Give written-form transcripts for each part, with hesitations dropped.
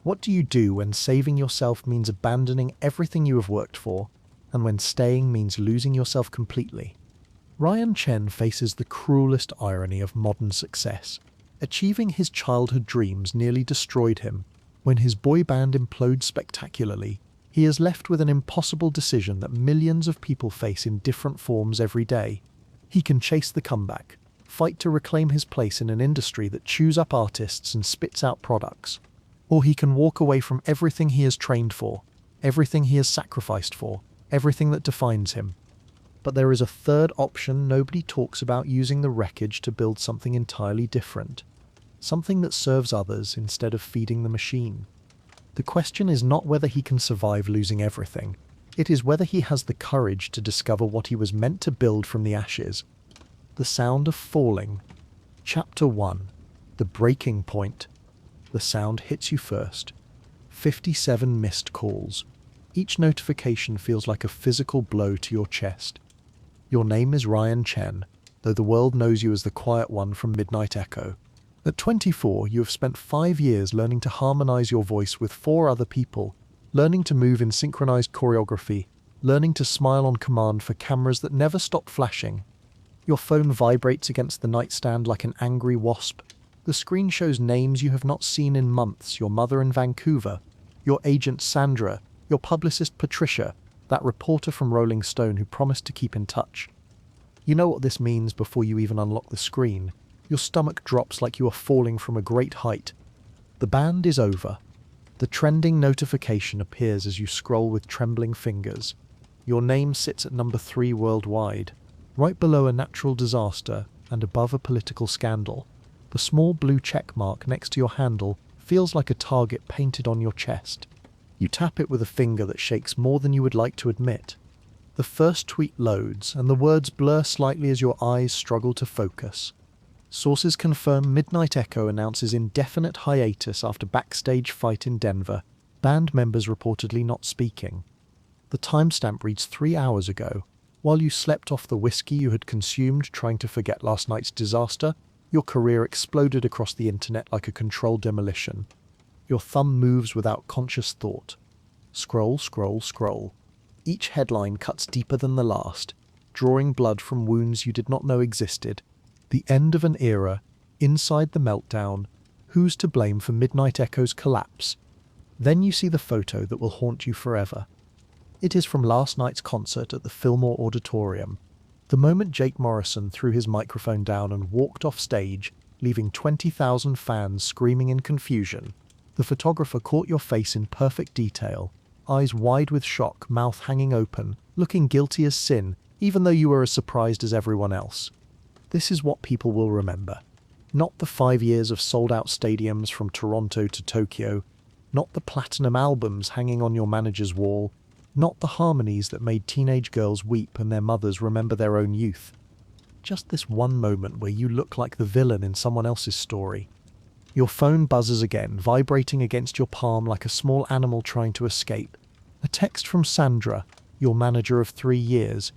What do you do when saving yourself means abandoning everything you have worked for, and when staying means losing yourself completely? Ryan Chen faces the cruelest irony of modern success. Achieving his childhood dreams nearly destroyed him. When his boy band implodes spectacularly, he is left with an impossible decision that millions of people face in different forms every day. He can chase the comeback, fight to reclaim his place in an industry that chews up artists and spits out products. Or he can walk away from everything he has trained for, everything he has sacrificed for, everything that defines him. But there is a third option. Nobody talks about using the wreckage to build something entirely different. Something that serves others instead of feeding the machine. The question is not whether he can survive losing everything. It is whether he has the courage to discover what he was meant to build from the ashes. The Sound of Falling. Chapter 1. The Breaking Point. The sound hits you first. 57 missed calls. Each notification feels like a physical blow to your chest. Your name is Ryan Chen, though the world knows you as the quiet one from Midnight Echo. At 24, you have spent 5 years learning to harmonize your voice with 4 other people, learning to move in synchronized choreography, learning to smile on command for cameras that never stop flashing. Your phone vibrates against the nightstand like an angry wasp. The screen shows names you have not seen in months: your mother in Vancouver, your agent Sandra, your publicist Patricia, that reporter from Rolling Stone who promised to keep in touch. You know what this means before you even unlock the screen. Your stomach drops like you are falling from a great height. The band is over. The trending notification appears as you scroll with trembling fingers. Your name sits at number 3 worldwide, right below a natural disaster and above a political scandal. The small blue check mark next to your handle feels like a target painted on your chest. You tap it with a finger that shakes more than you would like to admit. The first tweet loads, and the words blur slightly as your eyes struggle to focus. Sources confirm Midnight Echo announces indefinite hiatus after backstage fight in Denver, band members reportedly not speaking. The timestamp reads 3 hours ago. While you slept off the whiskey you had consumed trying to forget last night's disaster, your career exploded across the internet like a controlled demolition. Your thumb moves without conscious thought. Scroll, scroll, scroll. Each headline cuts deeper than the last, drawing blood from wounds you did not know existed. The end of an era, inside the meltdown. Who's to blame for Midnight Echo's collapse? Then you see the photo that will haunt you forever. It is from last night's concert at the Fillmore Auditorium. The moment Jake Morrison threw his microphone down and walked off stage, leaving 20,000 fans screaming in confusion. The photographer caught your face in perfect detail, eyes wide with shock, mouth hanging open, looking guilty as sin, even though you were as surprised as everyone else. This is what people will remember. Not the 5 years of sold-out stadiums from Toronto to Tokyo, not the platinum albums hanging on your manager's wall, not the harmonies that made teenage girls weep and their mothers remember their own youth. Just this one moment where you look like the villain in someone else's story. Your phone buzzes again, vibrating against your palm like a small animal trying to escape. A text from Sandra, your manager of 3 years.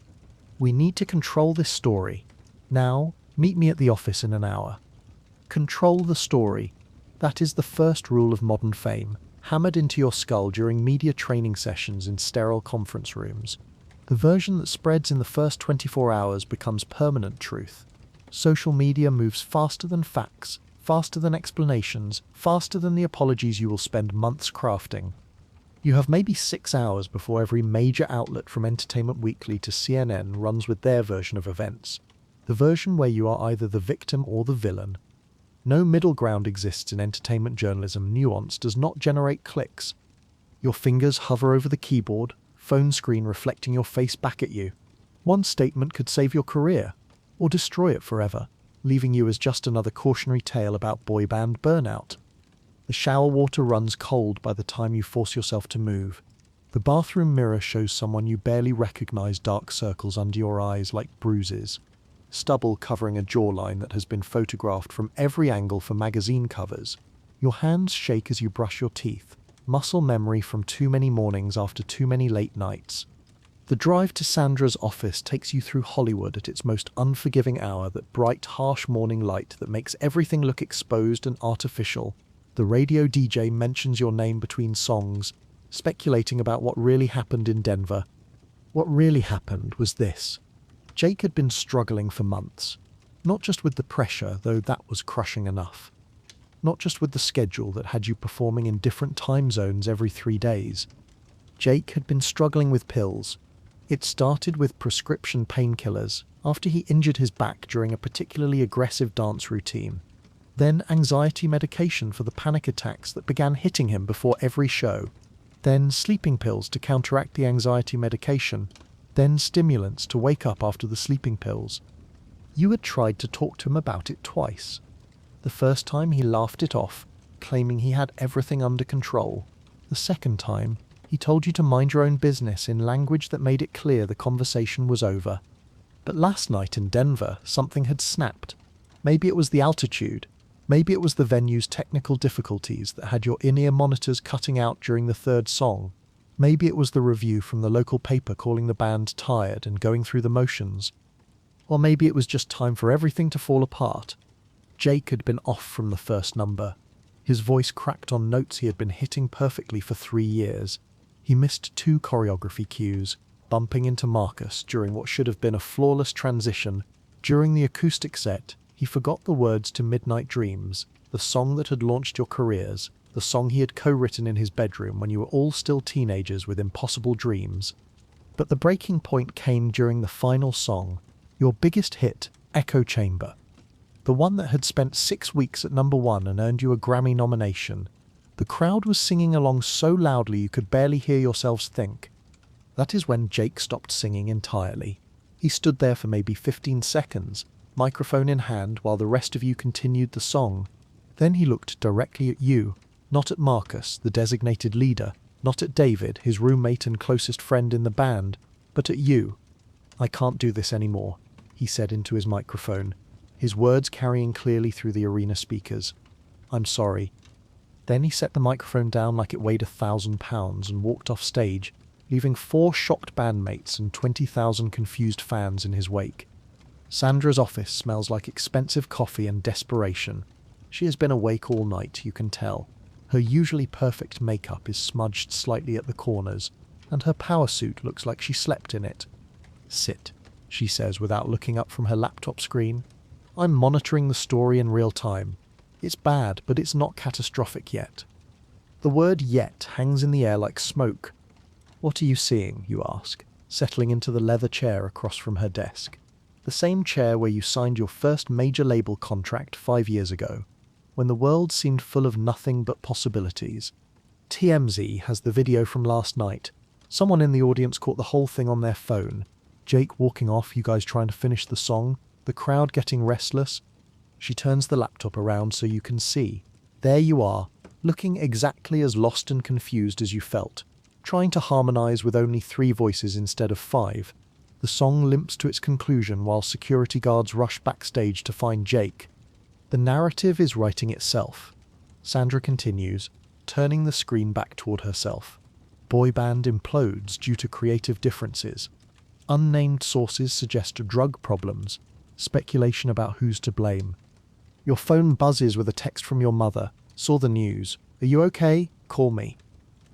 "We need to control this story. Now, meet me at the office in an hour." Control the story. That is the first rule of modern fame, hammered into your skull during media training sessions in sterile conference rooms. The version that spreads in the first 24 hours becomes permanent truth. Social media moves faster than facts, faster than explanations, faster than the apologies you will spend months crafting. You have maybe 6 hours before every major outlet from Entertainment Weekly to CNN runs with their version of events. The version where you are either the victim or the villain. No middle ground exists in entertainment journalism. Nuance does not generate clicks. Your fingers hover over the keyboard, phone screen reflecting your face back at you. One statement could save your career, or destroy it forever, leaving you as just another cautionary tale about boy band burnout. The shower water runs cold by the time you force yourself to move. The bathroom mirror shows someone you barely recognize, dark circles under your eyes like bruises. Stubble covering a jawline that has been photographed from every angle for magazine covers. Your hands shake as you brush your teeth, muscle memory from too many mornings after too many late nights. The drive to Sandra's office takes you through Hollywood at its most unforgiving hour, that bright, harsh morning light that makes everything look exposed and artificial. The radio DJ mentions your name between songs, speculating about what really happened in Denver. What really happened was this. Jake had been struggling for months. Not just with the pressure, though that was crushing enough. Not just with the schedule that had you performing in different time zones every 3 days. Jake had been struggling with pills. It started with prescription painkillers after he injured his back during a particularly aggressive dance routine. Then anxiety medication for the panic attacks that began hitting him before every show. Then sleeping pills to counteract the anxiety medication. Then stimulants to wake up after the sleeping pills. You had tried to talk to him about it twice. The first time he laughed it off, claiming he had everything under control. The second time, he told you to mind your own business in language that made it clear the conversation was over. But last night in Denver, something had snapped. Maybe it was the altitude. Maybe it was the venue's technical difficulties that had your in-ear monitors cutting out during the third song. Maybe it was the review from the local paper calling the band tired and going through the motions. Or maybe it was just time for everything to fall apart. Jake had been off from the first number. His voice cracked on notes he had been hitting perfectly for 3 years. He missed 2 choreography cues, bumping into Marcus during what should have been a flawless transition. During the acoustic set, he forgot the words to Midnight Dreams, the song that had launched your careers, the song he had co-written in his bedroom when you were all still teenagers with impossible dreams. But the breaking point came during the final song, your biggest hit, Echo Chamber. The one that had spent 6 weeks at number 1 and earned you a Grammy nomination. The crowd was singing along so loudly you could barely hear yourselves think. That is when Jake stopped singing entirely. He stood there for maybe 15 seconds, microphone in hand, while the rest of you continued the song. Then he looked directly at you, not at Marcus, the designated leader, not at David, his roommate and closest friend in the band, but at you. "I can't do this anymore," he said into his microphone, his words carrying clearly through the arena speakers. "I'm sorry." Then he set the microphone down like it weighed 1,000 pounds and walked off stage, leaving 4 shocked bandmates and 20,000 confused fans in his wake. Sandra's office smells like expensive coffee and desperation. She has been awake all night, you can tell. Her usually perfect makeup is smudged slightly at the corners, and her power suit looks like she slept in it. "Sit," she says without looking up from her laptop screen. "I'm monitoring the story in real time. It's bad, but it's not catastrophic yet." The word "yet" hangs in the air like smoke. "What are you seeing?" you ask, settling into the leather chair across from her desk. The same chair where you signed your first major label contract 5 years ago, when the world seemed full of nothing but possibilities. TMZ has the video from last night. Someone in the audience caught the whole thing on their phone. Jake walking off, you guys trying to finish the song, the crowd getting restless. She turns the laptop around so you can see. There you are, looking exactly as lost and confused as you felt, trying to harmonize with only 3 voices instead of 5. The song limps to its conclusion while security guards rush backstage to find Jake. The narrative is writing itself. Sandra continues, turning the screen back toward herself. Boy band implodes due to creative differences. Unnamed sources suggest drug problems. Speculation about who's to blame. Your phone buzzes with a text from your mother. "Saw the news. Are you okay? Call me."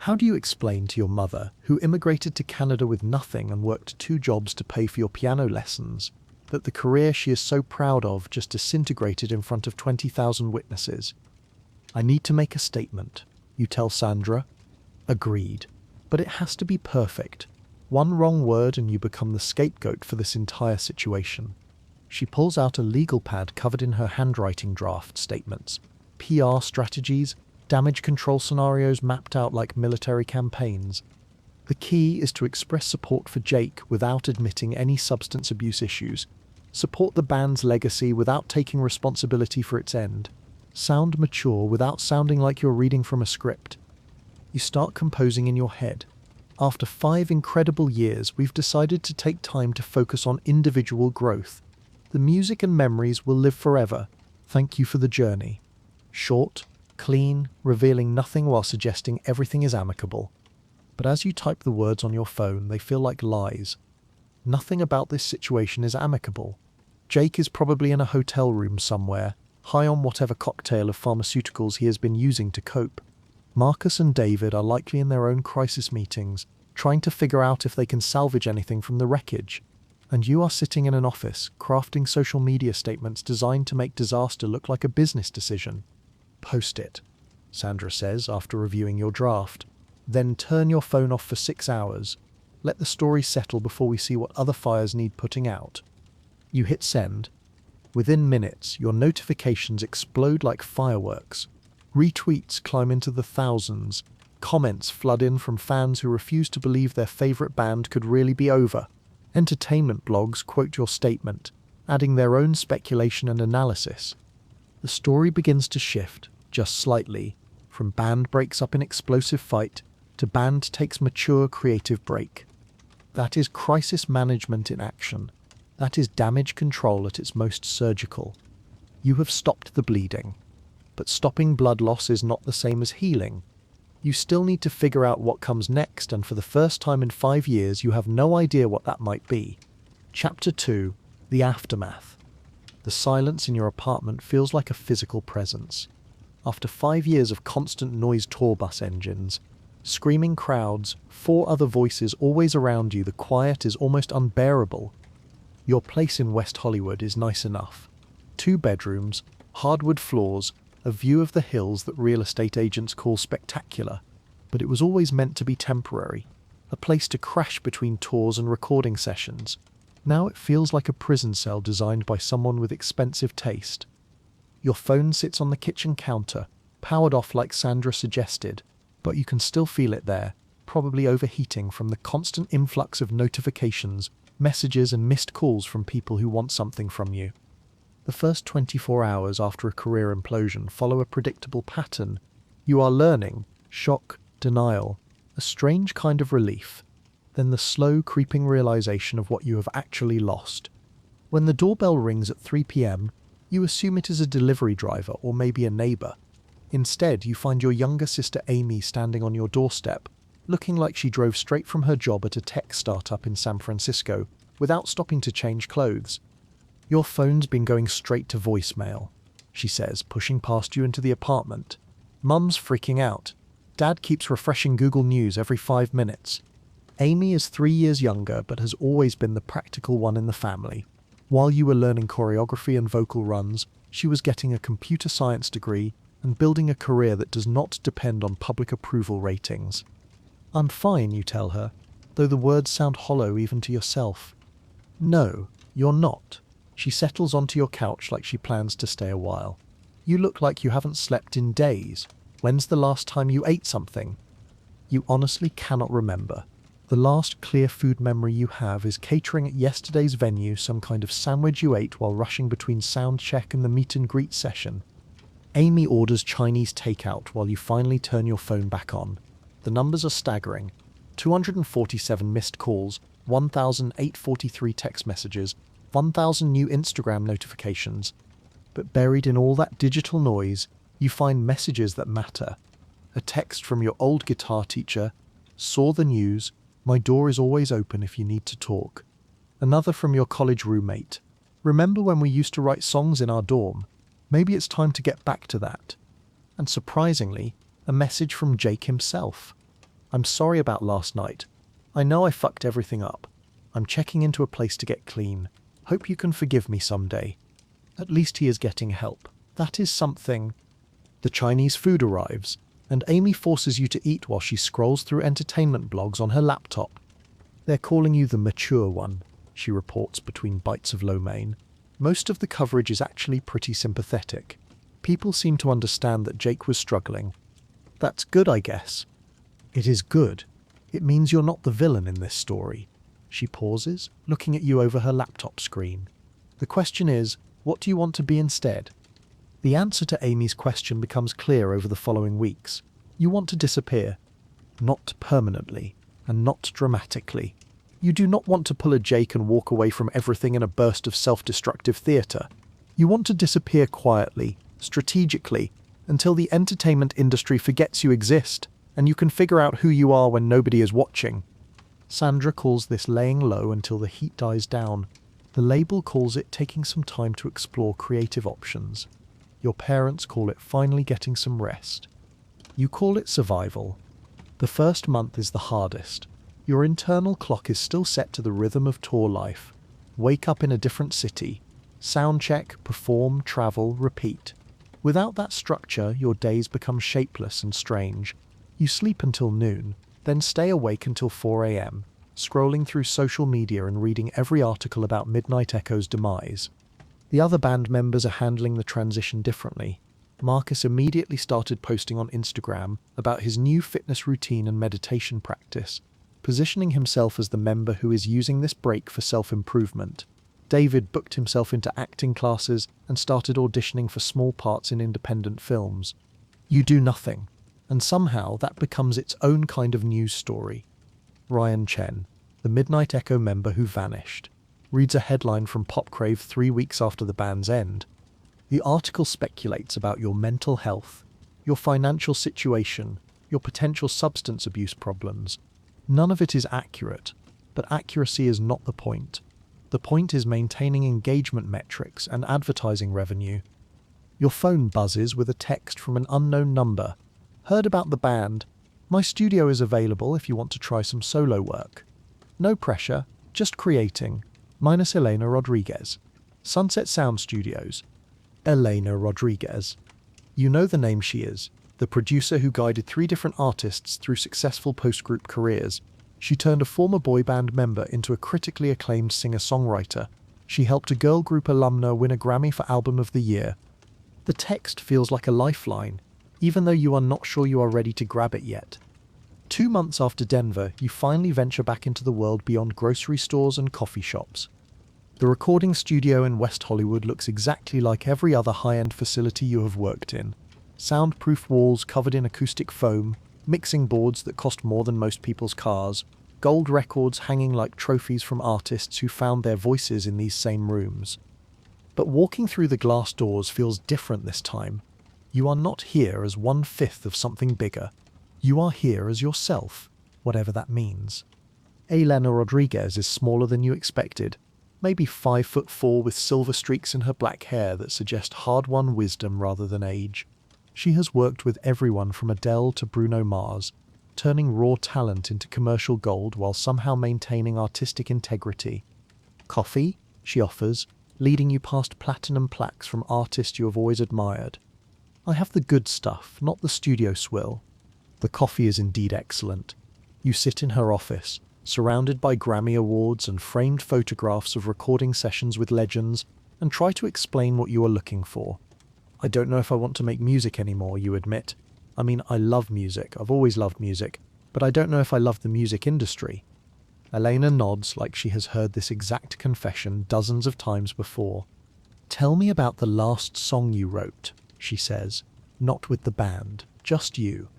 How do you explain to your mother, who immigrated to Canada with nothing and worked 2 jobs to pay for your piano lessons, that the career she is so proud of just disintegrated in front of 20,000 witnesses? "I need to make a statement," you tell Sandra. Agreed. But it has to be perfect. One wrong word and you become the scapegoat for this entire situation. She pulls out a legal pad covered in her handwriting draft statements, PR strategies, damage control scenarios mapped out like military campaigns. The key is to express support for Jake without admitting any substance abuse issues. Support the band's legacy without taking responsibility for its end. Sound mature without sounding like you're reading from a script. You start composing in your head. After 5 incredible years, we've decided to take time to focus on individual growth. The music and memories will live forever. Thank you for the journey. Short, clean, revealing nothing while suggesting everything is amicable. But as you type the words on your phone, they feel like lies. Nothing about this situation is amicable. Jake is probably in a hotel room somewhere, high on whatever cocktail of pharmaceuticals he has been using to cope. Marcus and David are likely in their own crisis meetings, trying to figure out if they can salvage anything from the wreckage. And you are sitting in an office, crafting social media statements designed to make disaster look like a business decision. Post it, Sandra says after reviewing your draft. Then turn your phone off for 6 hours. Let the story settle before we see what other fires need putting out. You hit send. Within minutes, your notifications explode like fireworks. Retweets climb into the thousands. Comments flood in from fans who refuse to believe their favourite band could really be over. Entertainment blogs quote your statement, adding their own speculation and analysis. The story begins to shift, just slightly, from band breaks up in explosive fight to band takes mature creative break. That is crisis management in action. That is damage control at its most surgical. You have stopped the bleeding. But stopping blood loss is not the same as healing. You still need to figure out what comes next, and for the first time in 5 years you have no idea what that might be. Chapter 2. The Aftermath. The silence in your apartment feels like a physical presence. After 5 years of constant noise tour bus engines, screaming crowds, 4 other voices always around you, the quiet is almost unbearable. Your place in West Hollywood is nice enough. 2 bedrooms, hardwood floors, a view of the hills that real estate agents call spectacular. But it was always meant to be temporary, a place to crash between tours and recording sessions. Now it feels like a prison cell designed by someone with expensive taste. Your phone sits on the kitchen counter, powered off like Sandra suggested, but you can still feel it there, probably overheating from the constant influx of notifications, messages and missed calls from people who want something from you. The first 24 hours after a career implosion follow a predictable pattern. You are learning, shock, denial, a strange kind of relief, then the slow creeping realization of what you have actually lost. When the doorbell rings at 3 p.m, you assume it is a delivery driver or maybe a neighbor. Instead, you find your younger sister Amy standing on your doorstep, looking like she drove straight from her job at a tech startup in San Francisco without stopping to change clothes. "Your phone's been going straight to voicemail," she says, pushing past you into the apartment. "Mum's freaking out. Dad keeps refreshing Google News every 5 minutes." Amy is 3 years younger but has always been the practical one in the family. While you were learning choreography and vocal runs, she was getting a computer science degree and building a career that does not depend on public approval ratings. "I'm fine," you tell her, though the words sound hollow even to yourself. "No, you're not." She settles onto your couch like she plans to stay a while. "You look like you haven't slept in days. When's the last time you ate something?" You honestly cannot remember. The last clear food memory you have is catering at yesterday's venue, some kind of sandwich you ate while rushing between sound check and the meet and greet session. Amy orders Chinese takeout while you finally turn your phone back on. The numbers are staggering. 247 missed calls, 1,843 text messages, 1,000 new Instagram notifications. But buried in all that digital noise, you find messages that matter. A text from your old guitar teacher, "Saw the news, my door is always open if you need to talk." Another from your college roommate, "Remember when we used to write songs in our dorm? Maybe it's time to get back to that." And surprisingly, a message from Jake himself. "I'm sorry about last night. I know I fucked everything up. I'm checking into a place to get clean. Hope you can forgive me someday." At least he is getting help. That is something. The Chinese food arrives, and Amy forces you to eat while she scrolls through entertainment blogs on her laptop. "They're calling you the mature one," she reports between bites of lo mein. Most of the coverage is actually pretty sympathetic. People seem to understand that Jake was struggling. That's good, I guess. It is good. It means you're not the villain in this story. She pauses, looking at you over her laptop screen. The question is, what do you want to be instead? The answer to Amy's question becomes clear over the following weeks. You want to disappear. Not permanently, and not dramatically. You do not want to pull a Jake and walk away from everything in a burst of self-destructive theatre. You want to disappear quietly, strategically, until the entertainment industry forgets you exist, and you can figure out who you are when nobody is watching. Sandra calls this laying low until the heat dies down. The label calls it taking some time to explore creative options. Your parents call it finally getting some rest. You call it survival. The first month is the hardest. Your internal clock is still set to the rhythm of tour life. Wake up in a different city. Sound check, perform, travel, repeat. Without that structure, your days become shapeless and strange. You sleep until noon, then stay awake until 4 a.m., scrolling through social media and reading every article about Midnight Echo's demise. The other band members are handling the transition differently. Marcus immediately started posting on Instagram about his new fitness routine and meditation practice, positioning himself as the member who is using this break for self-improvement. David booked himself into acting classes and started auditioning for small parts in independent films. You do nothing, and somehow that becomes its own kind of news story. Ryan Chen, the Midnight Echo member who vanished, reads a headline from Popcrave 3 weeks after the band's end. The article speculates about your mental health, your financial situation, your potential substance abuse problems. None of it is accurate, but accuracy is not the point. The point is maintaining engagement metrics and advertising revenue. Your phone buzzes with a text from an unknown number. Heard about the band. My studio is available if you want to try some solo work. No pressure, just creating. Minus Elena Rodriguez. Sunset Sound Studios. Elena Rodriguez. You know the name she is, the producer who guided 3 different artists through successful post-group careers. She turned a former boy band member into a critically acclaimed singer-songwriter. She helped a girl group alumna win a Grammy for Album of the Year. The text feels like a lifeline, even though you are not sure you are ready to grab it yet. 2 months after Denver, you finally venture back into the world beyond grocery stores and coffee shops. The recording studio in West Hollywood looks exactly like every other high-end facility you have worked in. Soundproof walls covered in acoustic foam, mixing boards that cost more than most people's cars, gold records hanging like trophies from artists who found their voices in these same rooms. But walking through the glass doors feels different this time. You are not here as 1/5 of something bigger. You are here as yourself, whatever that means. Elena Rodriguez is smaller than you expected, maybe 5'4" with silver streaks in her black hair that suggest hard-won wisdom rather than age. She has worked with everyone from Adele to Bruno Mars, turning raw talent into commercial gold while somehow maintaining artistic integrity. Coffee, she offers, leading you past platinum plaques from artists you have always admired. I have the good stuff, not the studio swill. The coffee is indeed excellent. You sit in her office, surrounded by Grammy Awards and framed photographs of recording sessions with legends, and try to explain what you are looking for. I don't know if I want to make music anymore, you admit. I mean, I love music, I've always loved music, but I don't know if I love the music industry. Elena nods like she has heard this exact confession dozens of times before. Tell me about the last song you wrote, she says. Not with the band, just you.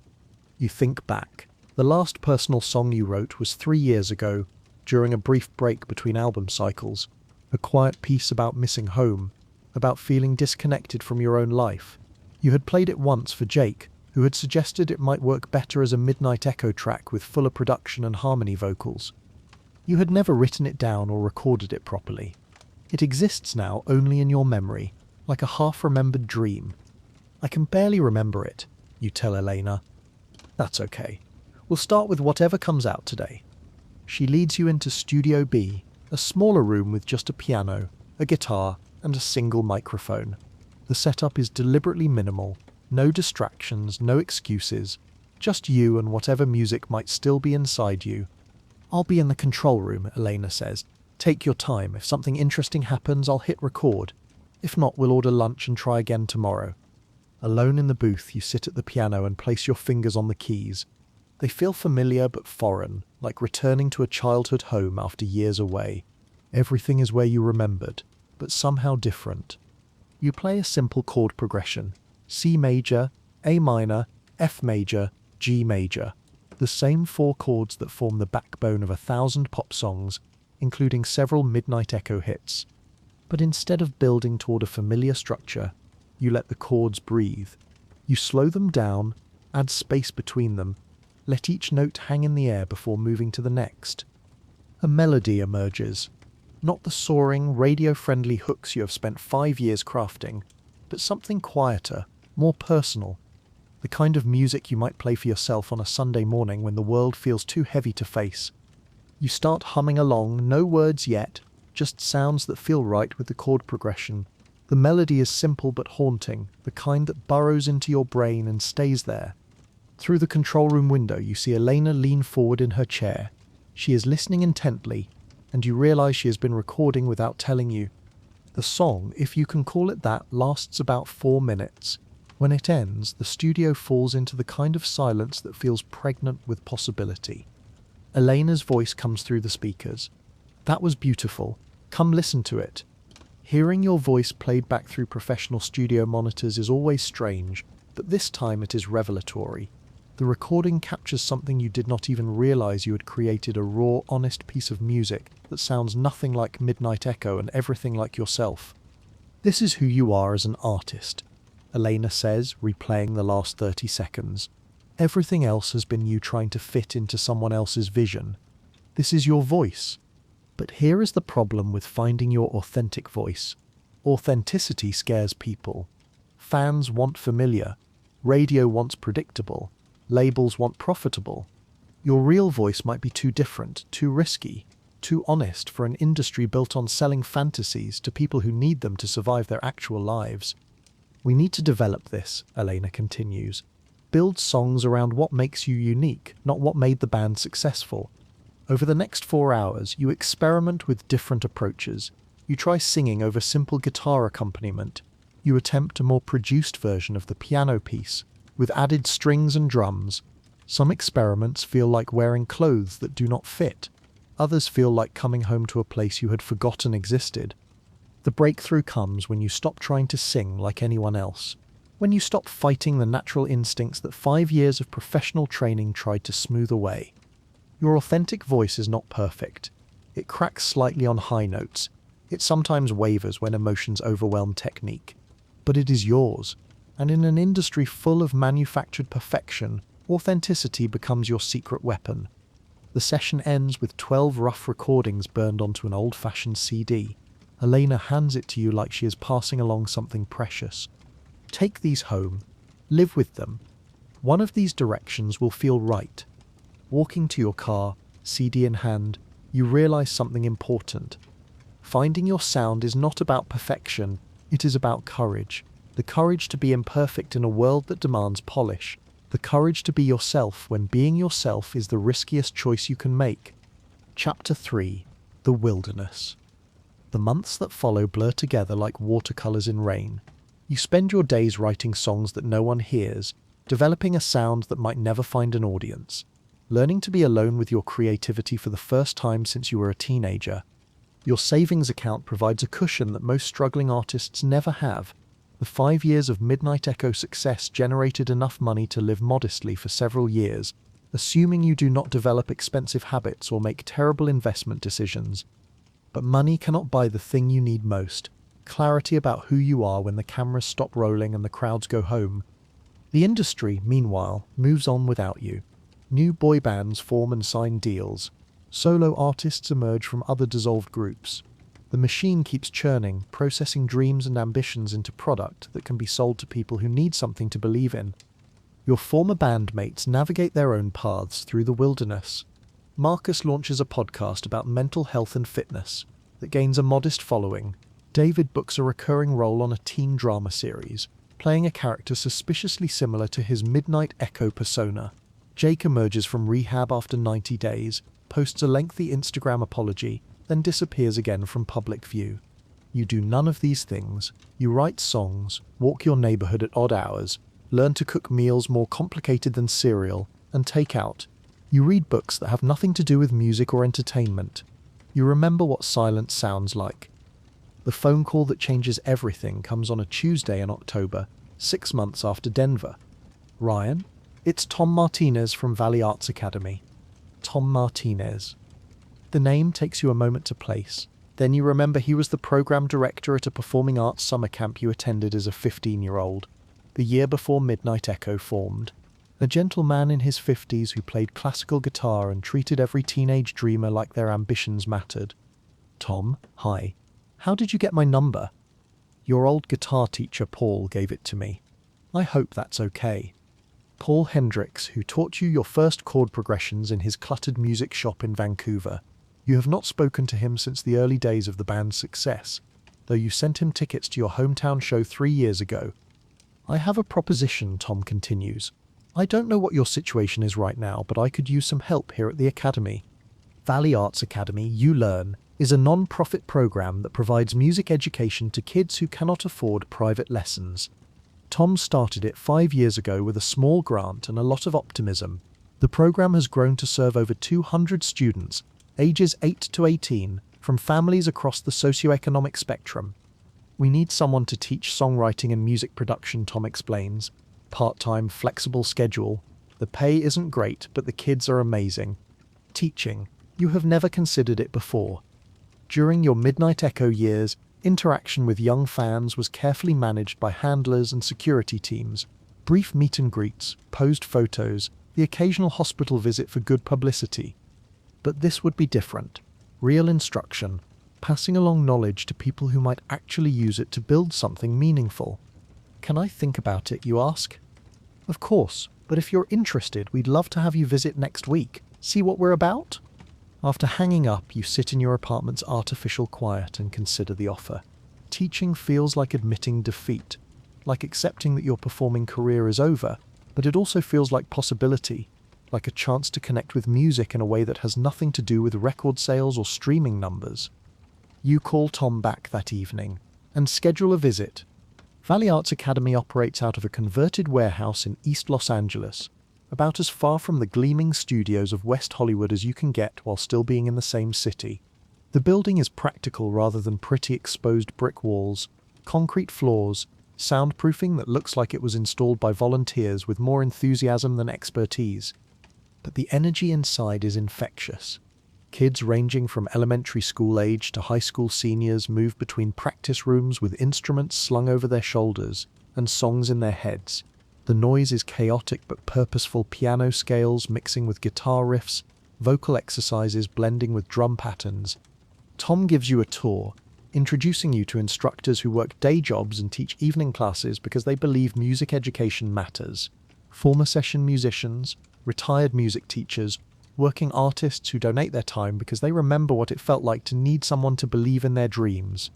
You think back. The last personal song you wrote was 3 years ago, during a brief break between album cycles. A quiet piece about missing home, about feeling disconnected from your own life. You had played it once for Jake, who had suggested it might work better as a Midnight Echo track with fuller production and harmony vocals. You had never written it down or recorded it properly. It exists now only in your memory, like a half-remembered dream. I can barely remember it, you tell Elena. That's okay. We'll start with whatever comes out today. She leads you into Studio B, a smaller room with just a piano, a guitar, and a single microphone. The setup is deliberately minimal, no distractions, no excuses, just you and whatever music might still be inside you. I'll be in the control room, Elena says. Take your time. If something interesting happens, I'll hit record. If not, we'll order lunch and try again tomorrow. Alone in the booth, you sit at the piano and place your fingers on the keys. They feel familiar but foreign, like returning to a childhood home after years away. Everything is where you remembered, but somehow different. You play a simple chord progression: C major, A minor, F major, G major. The same 4 chords that form the backbone of 1,000 pop songs, including several Midnight Echo hits. But instead of building toward a familiar structure, you let the chords breathe. You slow them down, add space between them, let each note hang in the air before moving to the next. A melody emerges. Not the soaring, radio-friendly hooks you have spent 5 years crafting, but something quieter, more personal. The kind of music you might play for yourself on a Sunday morning when the world feels too heavy to face. You start humming along, no words yet, just sounds that feel right with the chord progression. The melody is simple but haunting, the kind that burrows into your brain and stays there. Through the control room window, you see Elena lean forward in her chair. She is listening intently, and you realize she has been recording without telling you. The song, if you can call it that, lasts about 4 minutes. When it ends, the studio falls into the kind of silence that feels pregnant with possibility. Elena's voice comes through the speakers. "That was beautiful. Come listen to it." Hearing your voice played back through professional studio monitors is always strange, but this time it is revelatory. The recording captures something you did not even realize you had created, a raw, honest piece of music that sounds nothing like Midnight Echo and everything like yourself. "This is who you are as an artist," Elena says, replaying the last 30 seconds. "Everything else has been you trying to fit into someone else's vision. This is your voice." But here is the problem with finding your authentic voice. Authenticity scares people. Fans want familiar. Radio wants predictable. Labels want profitable. Your real voice might be too different, too risky, too honest for an industry built on selling fantasies to people who need them to survive their actual lives. "We need to develop this," Elena continues. "Build songs around what makes you unique, not what made the band successful. Over the next 4 hours, you experiment with different approaches. You try singing over simple guitar accompaniment. You attempt a more produced version of the piano piece, with added strings and drums. Some experiments feel like wearing clothes that do not fit. Others feel like coming home to a place you had forgotten existed. The breakthrough comes when you stop trying to sing like anyone else. When you stop fighting the natural instincts that 5 years of professional training tried to smooth away. Your authentic voice is not perfect. It cracks slightly on high notes. It sometimes wavers when emotions overwhelm technique. But it is yours. And in an industry full of manufactured perfection, authenticity becomes your secret weapon. The session ends with 12 rough recordings burned onto an old-fashioned CD. Elena hands it to you like she is passing along something precious. "Take these home. Live with them. One of these directions will feel right." Walking to your car, CD in hand, you realize something important. Finding your sound is not about perfection, it is about courage. The courage to be imperfect in a world that demands polish. The courage to be yourself when being yourself is the riskiest choice you can make. Chapter 3. The Wilderness. The months that follow blur together like watercolors in rain. You spend your days writing songs that no one hears, developing a sound that might never find an audience. Learning to be alone with your creativity for the first time since you were a teenager. Your savings account provides a cushion that most struggling artists never have. The 5 years of Midnight Echo success generated enough money to live modestly for several years, assuming you do not develop expensive habits or make terrible investment decisions. But money cannot buy the thing you need most: clarity about who you are when the cameras stop rolling and the crowds go home. The industry, meanwhile, moves on without you. New boy bands form and sign deals. Solo artists emerge from other dissolved groups. The machine keeps churning, processing dreams and ambitions into product that can be sold to people who need something to believe in. Your former bandmates navigate their own paths through the wilderness. Marcus launches a podcast about mental health and fitness that gains a modest following. David books a recurring role on a teen drama series, playing a character suspiciously similar to his Midnight Echo persona. Jake emerges from rehab after 90 days, posts a lengthy Instagram apology, then disappears again from public view. You do none of these things. You write songs, walk your neighborhood at odd hours, learn to cook meals more complicated than cereal, and take out. You read books that have nothing to do with music or entertainment. You remember what silence sounds like. The phone call that changes everything comes on a Tuesday in October, 6 months after Denver. "Ryan? It's Tom Martinez from Valley Arts Academy." Tom Martinez. The name takes you a moment to place. Then you remember he was the program director at a performing arts summer camp you attended as a 15-year-old, the year before Midnight Echo formed. A gentle man in his 50s who played classical guitar and treated every teenage dreamer like their ambitions mattered. "Tom, hi. How did you get my number?" Your old guitar teacher Paul gave it to me. I hope that's okay. Paul Hendricks, who taught you your first chord progressions in his cluttered music shop in Vancouver. You have not spoken to him since the early days of the band's success, though you sent him tickets to your hometown show 3 years ago. I have a proposition, Tom continues. I don't know what your situation is right now, but I could use some help here at the Academy. Valley Arts Academy, You Learn, is a non-profit program that provides music education to kids who cannot afford private lessons. Tom started it 5 years ago with a small grant and a lot of optimism. The program has grown to serve over 200 students, ages 8 to 18, from families across the socioeconomic spectrum. We need someone to teach songwriting and music production, Tom explains. Part-time, flexible schedule. The pay isn't great, but the kids are amazing. Teaching. You have never considered it before. During your Midnight Echo years, interaction with young fans was carefully managed by handlers and security teams. Brief meet and greets, posed photos, the occasional hospital visit for good publicity. But this would be different. Real instruction, passing along knowledge to people who might actually use it to build something meaningful. Can I think about it, you ask? Of course, but if you're interested, we'd love to have you visit next week. See what we're about? After hanging up, you sit in your apartment's artificial quiet and consider the offer. Teaching feels like admitting defeat, like accepting that your performing career is over, but it also feels like possibility, like a chance to connect with music in a way that has nothing to do with record sales or streaming numbers. You call Tom back that evening and schedule a visit. Valley Arts Academy operates out of a converted warehouse in East Los Angeles, about as far from the gleaming studios of West Hollywood as you can get while still being in the same city. The building is practical rather than pretty exposed brick walls, concrete floors, soundproofing that looks like it was installed by volunteers with more enthusiasm than expertise. But the energy inside is infectious. Kids ranging from elementary school age to high school seniors move between practice rooms with instruments slung over their shoulders and songs in their heads. The noise is chaotic but purposeful, piano scales mixing with guitar riffs, vocal exercises blending with drum patterns. Tom gives you a tour, introducing you to instructors who work day jobs and teach evening classes because they believe music education matters. Former session musicians, retired music teachers, working artists who donate their time because they remember what it felt like to need someone to believe in their dreams.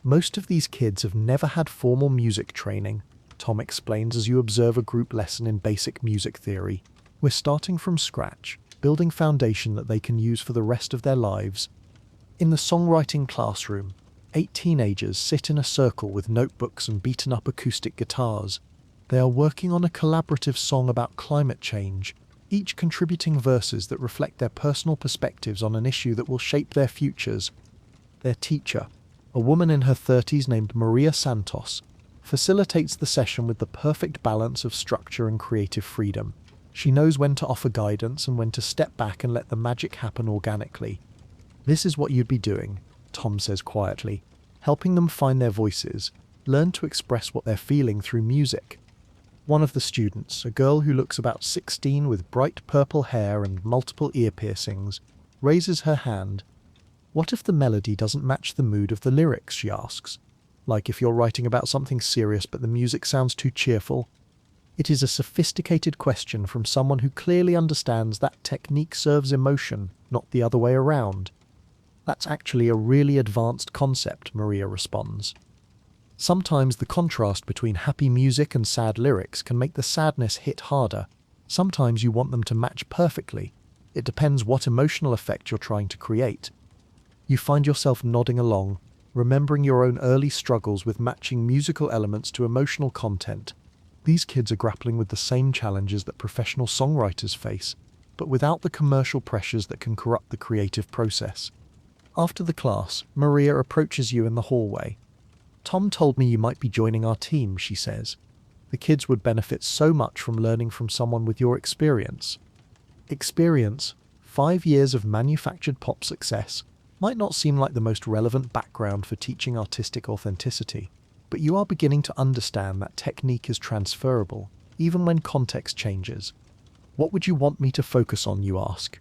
Most of these kids have never had formal music training, Tom explains as you observe a group lesson in basic music theory. We're starting from scratch, building foundation that they can use for the rest of their lives. In the songwriting classroom, 8 teenagers sit in a circle with notebooks and beaten-up acoustic guitars. They are working on a collaborative song about climate change, each contributing verses that reflect their personal perspectives on an issue that will shape their futures. Their teacher, a woman in her 30s named Maria Santos, facilitates the session with the perfect balance of structure and creative freedom. She knows when to offer guidance and when to step back and let the magic happen organically. This is what you'd be doing, Tom says quietly, helping them find their voices, learn to express what they're feeling through music. One of the students, a girl who looks about 16 with bright purple hair and multiple ear piercings, raises her hand. What if the melody doesn't match the mood of the lyrics, she asks. Like if you're writing about something serious but the music sounds too cheerful? It is a sophisticated question from someone who clearly understands that technique serves emotion, not the other way around. That's actually a really advanced concept, Maria responds. Sometimes the contrast between happy music and sad lyrics can make the sadness hit harder. Sometimes you want them to match perfectly. It depends what emotional effect you're trying to create. You find yourself nodding along, remembering your own early struggles with matching musical elements to emotional content. These kids are grappling with the same challenges that professional songwriters face, but without the commercial pressures that can corrupt the creative process. After the class, Maria approaches you in the hallway. Tom told me you might be joining our team, she says. The kids would benefit so much from learning from someone with your experience. Experience, 5 years of manufactured pop success, might not seem like the most relevant background for teaching artistic authenticity, but you are beginning to understand that technique is transferable, even when context changes. What would you want me to focus on, you ask?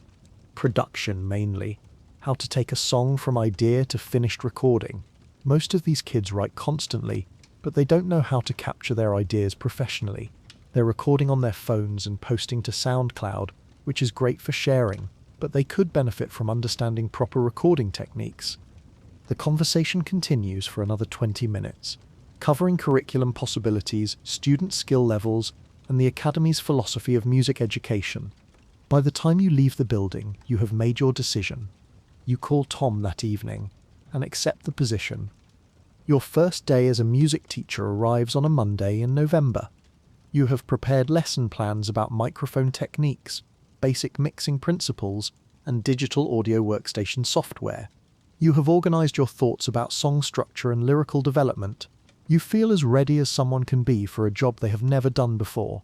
Production, mainly. How to take a song from idea to finished recording. Most of these kids write constantly, but they don't know how to capture their ideas professionally. They're recording on their phones and posting to SoundCloud, which is great for sharing, but they could benefit from understanding proper recording techniques. The conversation continues for another 20 minutes, covering curriculum possibilities, student skill levels, and the Academy's philosophy of music education. By the time you leave the building, you have made your decision. You call Tom that evening and accept the position. Your first day as a music teacher arrives on a Monday in November. You have prepared lesson plans about microphone techniques, basic mixing principles, and digital audio workstation software. You have organized your thoughts about song structure and lyrical development. You feel as ready as someone can be for a job they have never done before.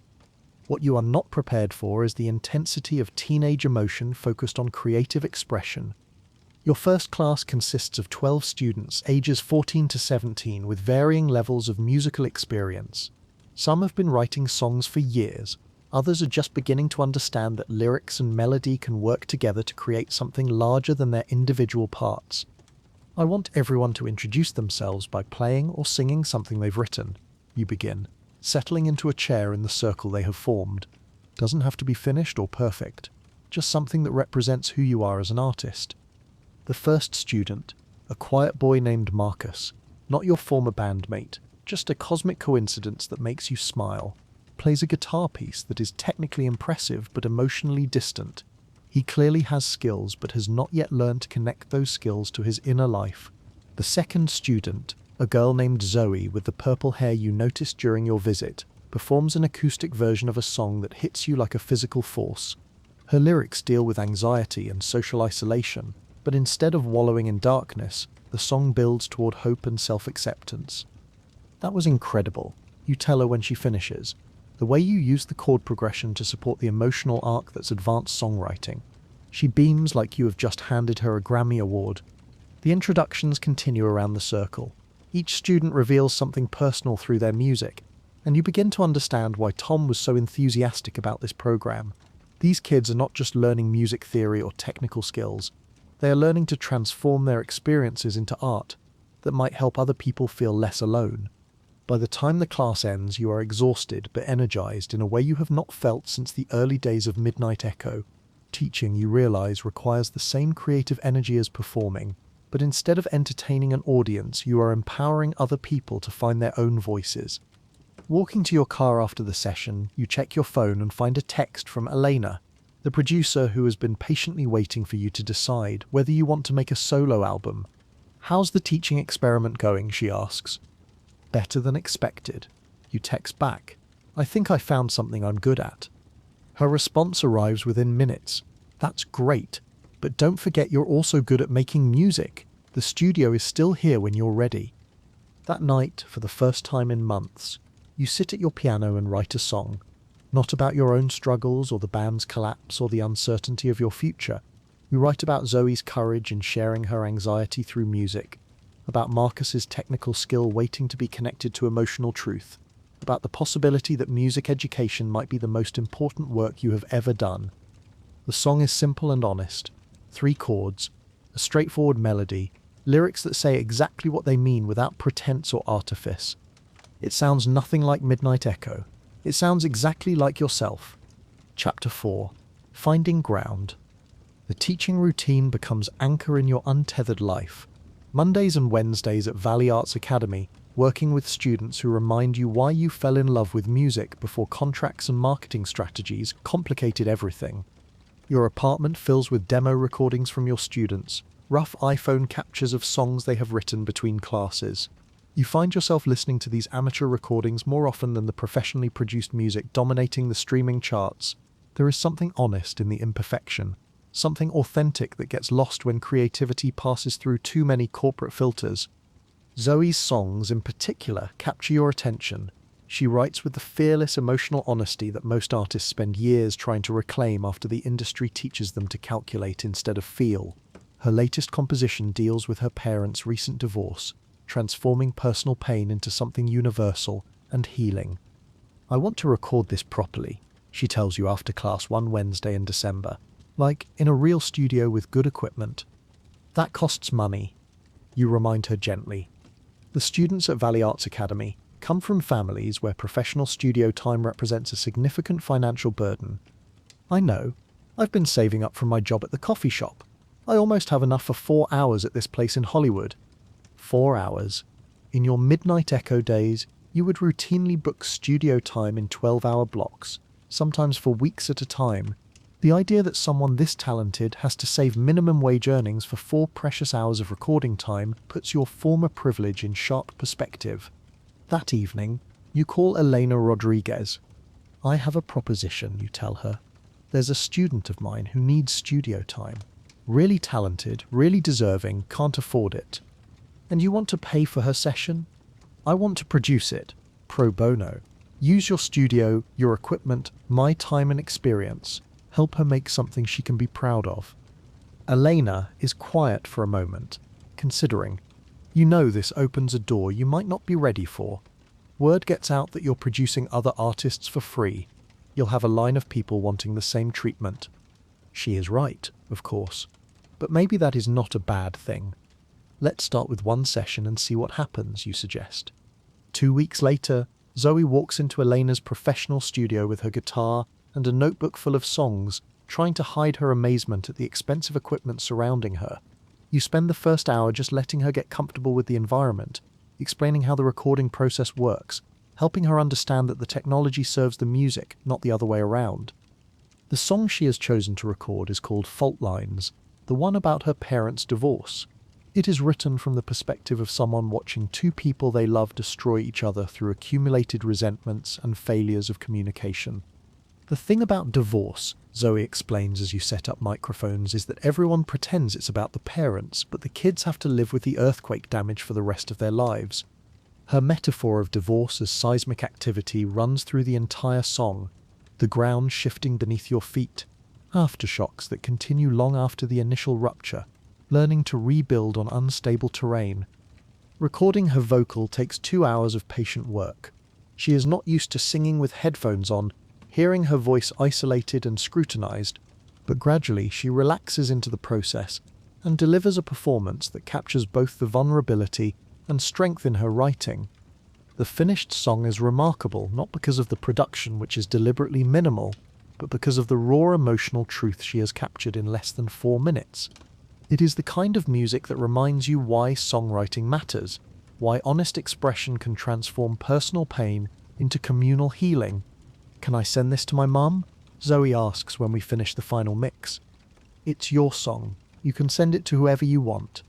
What you are not prepared for is the intensity of teenage emotion focused on creative expression. Your first class consists of 12 students ages 14 to 17 with varying levels of musical experience. Some have been writing songs for years. Others are just beginning to understand that lyrics and melody can work together to create something larger than their individual parts. I want everyone to introduce themselves by playing or singing something they've written. You begin, settling into a chair in the circle they have formed. Doesn't have to be finished or perfect, just something that represents who you are as an artist. The first student, a quiet boy named Marcus, not your former bandmate, just a cosmic coincidence that makes you smile, plays a guitar piece that is technically impressive but emotionally distant. He clearly has skills but has not yet learned to connect those skills to his inner life. The second student, a girl named Zoe with the purple hair you noticed during your visit, performs an acoustic version of a song that hits you like a physical force. Her lyrics deal with anxiety and social isolation, but instead of wallowing in darkness, the song builds toward hope and self-acceptance. That was incredible, you tell her when she finishes. The way you use the chord progression to support the emotional arc that's advanced songwriting. She beams like you have just handed her a Grammy Award. The introductions continue around the circle. Each student reveals something personal through their music, and you begin to understand why Tom was so enthusiastic about this program. These kids are not just learning music theory or technical skills. They are learning to transform their experiences into art that might help other people feel less alone. By the time the class ends, you are exhausted but energized in a way you have not felt since the early days of Midnight Echo. Teaching, you realize, requires the same creative energy as performing, but instead of entertaining an audience, you are empowering other people to find their own voices. Walking to your car after the session, you check your phone and find a text from Elena, the producer who has been patiently waiting for you to decide whether you want to make a solo album. "How's the teaching experiment going?" she asks. "Better than expected." You text back, "I think I found something I'm good at." Her response arrives within minutes. "That's great, but don't forget you're also good at making music. The studio is still here when you're ready." That night, for the first time in months, you sit at your piano and write a song. Not about your own struggles or the band's collapse or the uncertainty of your future. You write about Zoe's courage in sharing her anxiety through music, about Marcus's technical skill waiting to be connected to emotional truth, about the possibility that music education might be the most important work you have ever done. The song is simple and honest. 3 chords, a straightforward melody, lyrics that say exactly what they mean without pretense or artifice. It sounds nothing like Midnight Echo. It sounds exactly like yourself. Chapter 4. Finding Ground. The teaching routine becomes anchor in your untethered life. Mondays and Wednesdays at Valley Arts Academy, working with students who remind you why you fell in love with music before contracts and marketing strategies complicated everything. Your apartment fills with demo recordings from your students, rough iPhone captures of songs they have written between classes. You find yourself listening to these amateur recordings more often than the professionally produced music dominating the streaming charts. There is something honest in the imperfection, something authentic that gets lost when creativity passes through too many corporate filters. Zoe's songs, in particular, capture your attention. She writes with the fearless emotional honesty that most artists spend years trying to reclaim after the industry teaches them to calculate instead of feel. Her latest composition deals with her parents' recent divorce, transforming personal pain into something universal and healing. "I want to record this properly," she tells you after class one Wednesday in December, "like in a real studio with good equipment." "That costs money," you remind her gently. The students at Valley Arts Academy come from families where professional studio time represents a significant financial burden. I know. I've been saving up from my job at the coffee shop. I almost have enough for 4 hours at this place in Hollywood. 4 hours. In your Midnight Echo days, you would routinely book studio time in 12-hour blocks, sometimes for weeks at a time. The idea that someone this talented has to save minimum wage earnings for 4 precious hours of recording time puts your former privilege in sharp perspective. That evening, you call Elena Rodriguez. I have a proposition, you tell her. There's a student of mine who needs studio time. Really talented, really deserving, can't afford it. And you want to pay for her session? I want to produce it, pro bono. Use your studio, your equipment, my time and experience. Help her make something she can be proud of. Elena is quiet for a moment, considering. You know this opens a door you might not be ready for. Word gets out that you're producing other artists for free. You'll have a line of people wanting the same treatment. She is right, of course. But maybe that is not a bad thing. Let's start with one session and see what happens, you suggest. 2 weeks later, Zoe walks into Elena's professional studio with her guitar and a notebook full of songs, trying to hide her amazement at the expensive equipment surrounding her. You spend the first hour just letting her get comfortable with the environment, explaining how the recording process works, helping her understand that the technology serves the music, not the other way around. The song she has chosen to record is called Fault Lines, the one about her parents' divorce. It is written from the perspective of someone watching 2 people they love destroy each other through accumulated resentments and failures of communication. The thing about divorce, Zoe explains as you set up microphones, is that everyone pretends it's about the parents, but the kids have to live with the earthquake damage for the rest of their lives. Her metaphor of divorce as seismic activity runs through the entire song, the ground shifting beneath your feet, aftershocks that continue long after the initial rupture, learning to rebuild on unstable terrain. Recording her vocal takes 2 hours of patient work. She is not used to singing with headphones on, hearing her voice isolated and scrutinized, but gradually she relaxes into the process and delivers a performance that captures both the vulnerability and strength in her writing. The finished song is remarkable not because of the production, which is deliberately minimal, but because of the raw emotional truth she has captured in less than 4 minutes. It is the kind of music that reminds you why songwriting matters, why honest expression can transform personal pain into communal healing. Can I send this to my mum? Zoe asks when we finish the final mix. It's your song. You can send it to whoever you want.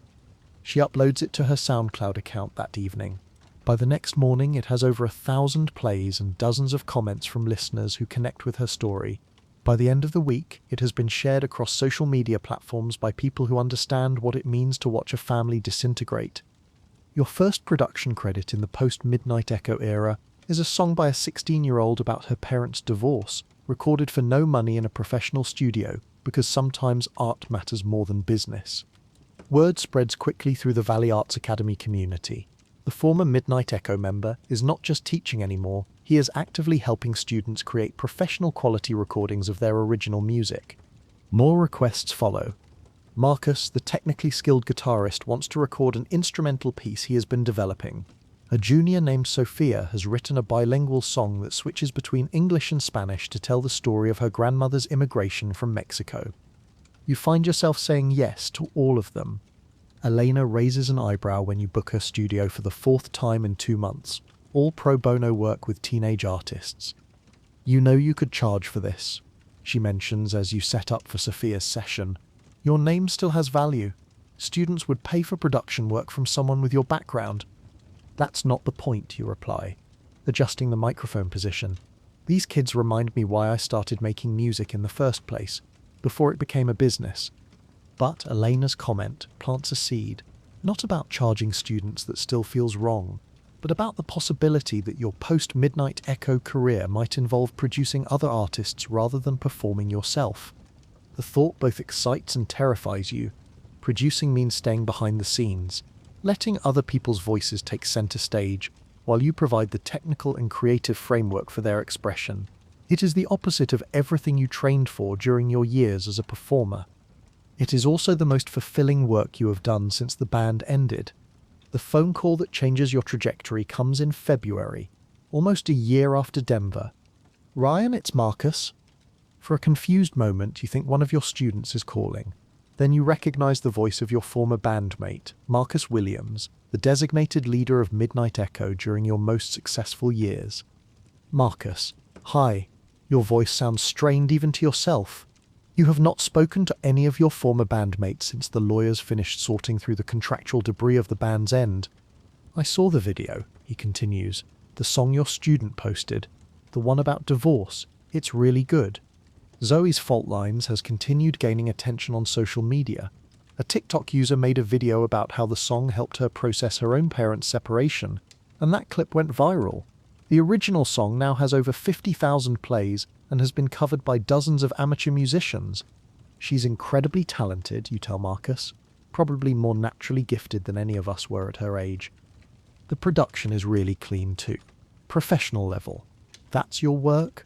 She uploads it to her SoundCloud account that evening. By the next morning, it has over 1,000 plays and dozens of comments from listeners who connect with her story. By the end of the week, it has been shared across social media platforms by people who understand what it means to watch a family disintegrate. Your first production credit in the post-Midnight Echo era is a song by a 16-year-old about her parents' divorce, recorded for no money in a professional studio, because sometimes art matters more than business. Word spreads quickly through the Valley Arts Academy community. The former Midnight Echo member is not just teaching anymore, he is actively helping students create professional quality recordings of their original music. More requests follow. Marcus, the technically skilled guitarist, wants to record an instrumental piece he has been developing. A junior named Sophia has written a bilingual song that switches between English and Spanish to tell the story of her grandmother's immigration from Mexico. You find yourself saying yes to all of them. Elena raises an eyebrow when you book her studio for the 4th time in 2 months, all pro bono work with teenage artists. You know you could charge for this, she mentions as you set up for Sophia's session. Your name still has value. Students would pay for production work from someone with your background. That's not the point, you reply, adjusting the microphone position. These kids remind me why I started making music in the first place, before it became a business. But Elena's comment plants a seed, not about charging students that still feels wrong, but about the possibility that your post-Midnight Echo career might involve producing other artists rather than performing yourself. The thought both excites and terrifies you. Producing means staying behind the scenes, letting other people's voices take center stage, while you provide the technical and creative framework for their expression. It is the opposite of everything you trained for during your years as a performer. It is also the most fulfilling work you have done since the band ended. The phone call that changes your trajectory comes in February, almost a year after Denver. "Ryan, it's Marcus." For a confused moment, you think one of your students is calling. Then you recognize the voice of your former bandmate, Marcus Williams, the designated leader of Midnight Echo during your most successful years. "Marcus, hi. Your voice sounds strained even to yourself. You have not spoken to any of your former bandmates since the lawyers finished sorting through the contractual debris of the band's end." "I saw the video," he continues. "The song your student posted. The one about divorce. It's really good." Zoe's Fault Lines has continued gaining attention on social media. A TikTok user made a video about how the song helped her process her own parents' separation, and that clip went viral. The original song now has over 50,000 plays and has been covered by dozens of amateur musicians. "She's incredibly talented," you tell Marcus, "probably more naturally gifted than any of us were at her age." The production is really clean too. Professional level. That's your work?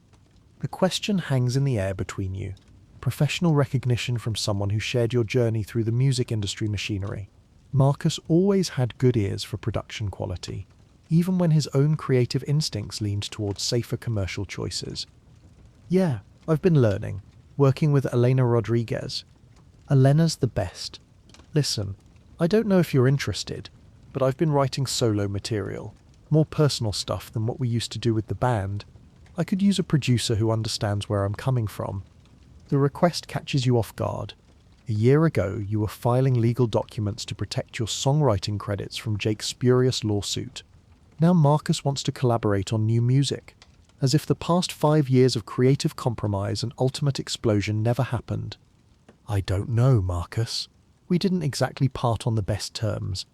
The question hangs in the air between you. Professional recognition from someone who shared your journey through the music industry machinery. Marcus always had good ears for production quality, even when his own creative instincts leaned towards safer commercial choices. "Yeah, I've been learning, working with Elena Rodriguez. Elena's the best. Listen, I don't know if you're interested, but I've been writing solo material, more personal stuff than what we used to do with the band. I could use a producer who understands where I'm coming from." The request catches you off guard. A year ago, you were filing legal documents to protect your songwriting credits from Jake's spurious lawsuit. Now Marcus wants to collaborate on new music, as if the past 5 years of creative compromise and ultimate explosion never happened. "I don't know, Marcus. We didn't exactly part on the best terms.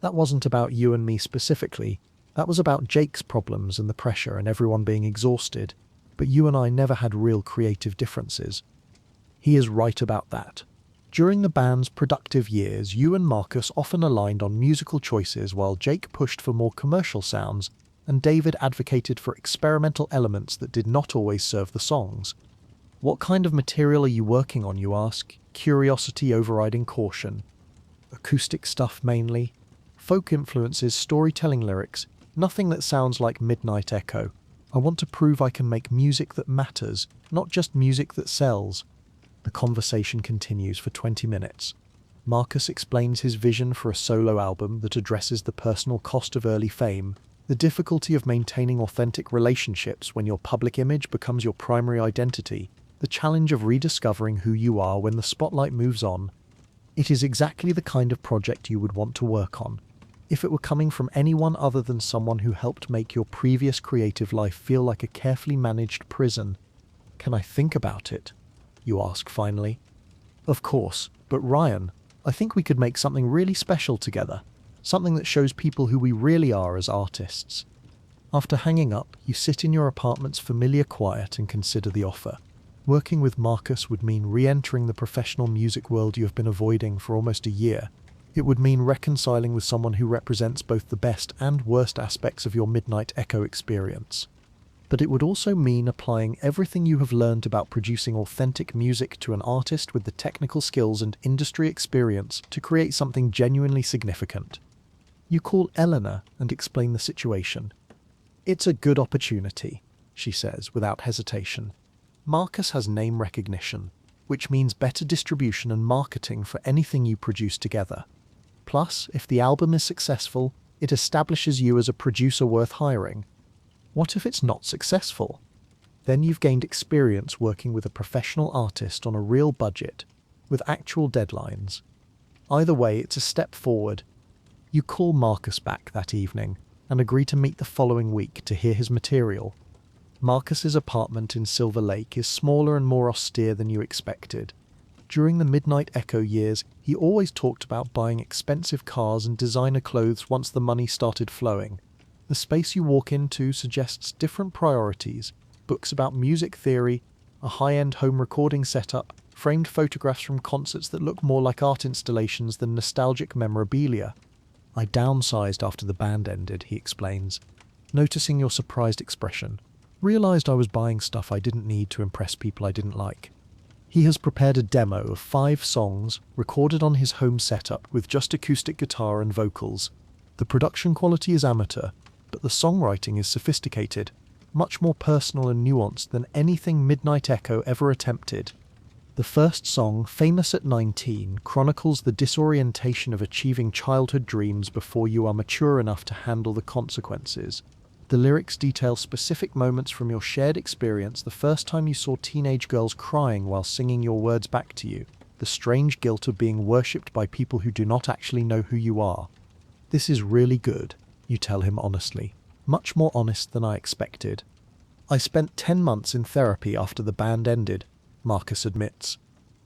That wasn't about you and me specifically. That was about Jake's problems and the pressure and everyone being exhausted. But you and I never had real creative differences." He is right about that. During the band's productive years, you and Marcus often aligned on musical choices while Jake pushed for more commercial sounds and David advocated for experimental elements that did not always serve the songs. "What kind of material are you working on?" you ask, curiosity overriding caution. "Acoustic stuff mainly. Folk influences, storytelling lyrics, nothing that sounds like Midnight Echo. I want to prove I can make music that matters, not just music that sells." The conversation continues for 20 minutes. Marcus explains his vision for a solo album that addresses the personal cost of early fame, the difficulty of maintaining authentic relationships when your public image becomes your primary identity, the challenge of rediscovering who you are when the spotlight moves on. It is exactly the kind of project you would want to work on, if it were coming from anyone other than someone who helped make your previous creative life feel like a carefully managed prison. "Can I think about it?" you ask finally. "Of course, but Ryan, I think we could make something really special together, something that shows people who we really are as artists." After hanging up, you sit in your apartment's familiar quiet and consider the offer. Working with Marcus would mean re-entering the professional music world you have been avoiding for almost a year. It would mean reconciling with someone who represents both the best and worst aspects of your Midnight Echo experience. But it would also mean applying everything you have learned about producing authentic music to an artist with the technical skills and industry experience to create something genuinely significant. You call Eleanor and explain the situation. "It's a good opportunity," she says without hesitation. "Marcus has name recognition, which means better distribution and marketing for anything you produce together. Plus, if the album is successful, it establishes you as a producer worth hiring. What if it's not successful? Then you've gained experience working with a professional artist on a real budget, with actual deadlines. Either way, it's a step forward." You call Marcus back that evening and agree to meet the following week to hear his material. Marcus's apartment in Silver Lake is smaller and more austere than you expected. During the Midnight Echo years, he always talked about buying expensive cars and designer clothes once the money started flowing. The space you walk into suggests different priorities: books about music theory, a high-end home recording setup, framed photographs from concerts that look more like art installations than nostalgic memorabilia. "I downsized after the band ended," he explains, noticing your surprised expression. "Realized I was buying stuff I didn't need to impress people I didn't like." He has prepared a demo of 5 songs recorded on his home setup with just acoustic guitar and vocals. The production quality is amateur, but the songwriting is sophisticated, much more personal and nuanced than anything Midnight Echo ever attempted. The first song, Famous at 19, chronicles the disorientation of achieving childhood dreams before you are mature enough to handle the consequences. The lyrics detail specific moments from your shared experience the first time you saw teenage girls crying while singing your words back to you, the strange guilt of being worshipped by people who do not actually know who you are. "This is really good," you tell him honestly. Much more honest than I expected. "I spent 10 months in therapy after the band ended," Marcus admits.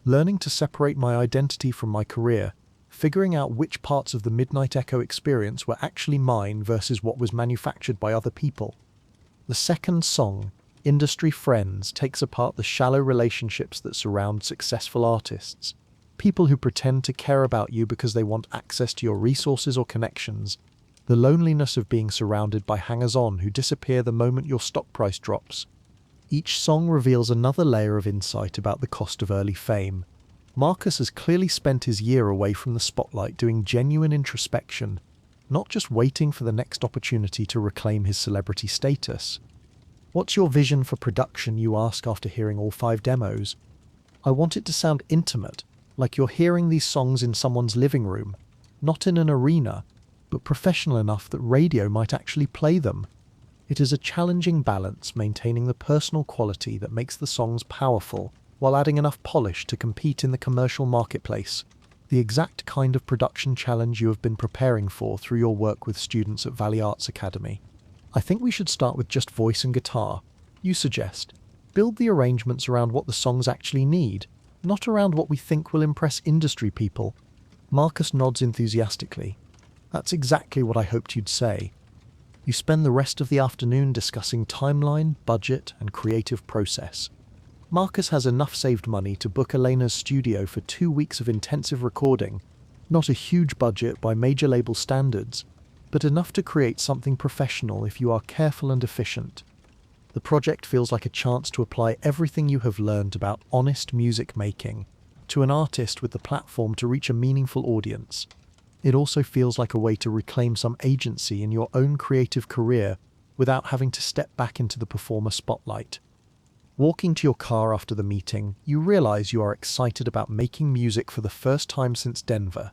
"Learning to separate my identity from my career, figuring out which parts of the Midnight Echo experience were actually mine versus what was manufactured by other people." The second song, Industry Friends, takes apart the shallow relationships that surround successful artists. People who pretend to care about you because they want access to your resources or connections. The loneliness of being surrounded by hangers-on who disappear the moment your stock price drops. Each song reveals another layer of insight about the cost of early fame. Marcus has clearly spent his year away from the spotlight doing genuine introspection, not just waiting for the next opportunity to reclaim his celebrity status. "What's your vision for production?" you ask after hearing all 5 demos. "I want it to sound intimate, like you're hearing these songs in someone's living room, not in an arena, but professional enough that radio might actually play them." It is a challenging balance, maintaining the personal quality that makes the songs powerful, while adding enough polish to compete in the commercial marketplace. The exact kind of production challenge you have been preparing for through your work with students at Valley Arts Academy. "I think we should start with just voice and guitar," you suggest. "Build the arrangements around what the songs actually need, not around what we think will impress industry people." Marcus nods enthusiastically. "That's exactly what I hoped you'd say." You spend the rest of the afternoon discussing timeline, budget, and creative process. Marcus has enough saved money to book Elena's studio for 2 weeks of intensive recording. Not a huge budget by major label standards, but enough to create something professional if you are careful and efficient. The project feels like a chance to apply everything you have learned about honest music making to an artist with the platform to reach a meaningful audience. It also feels like a way to reclaim some agency in your own creative career without having to step back into the performer spotlight. Walking to your car after the meeting, you realize you are excited about making music for the first time since Denver.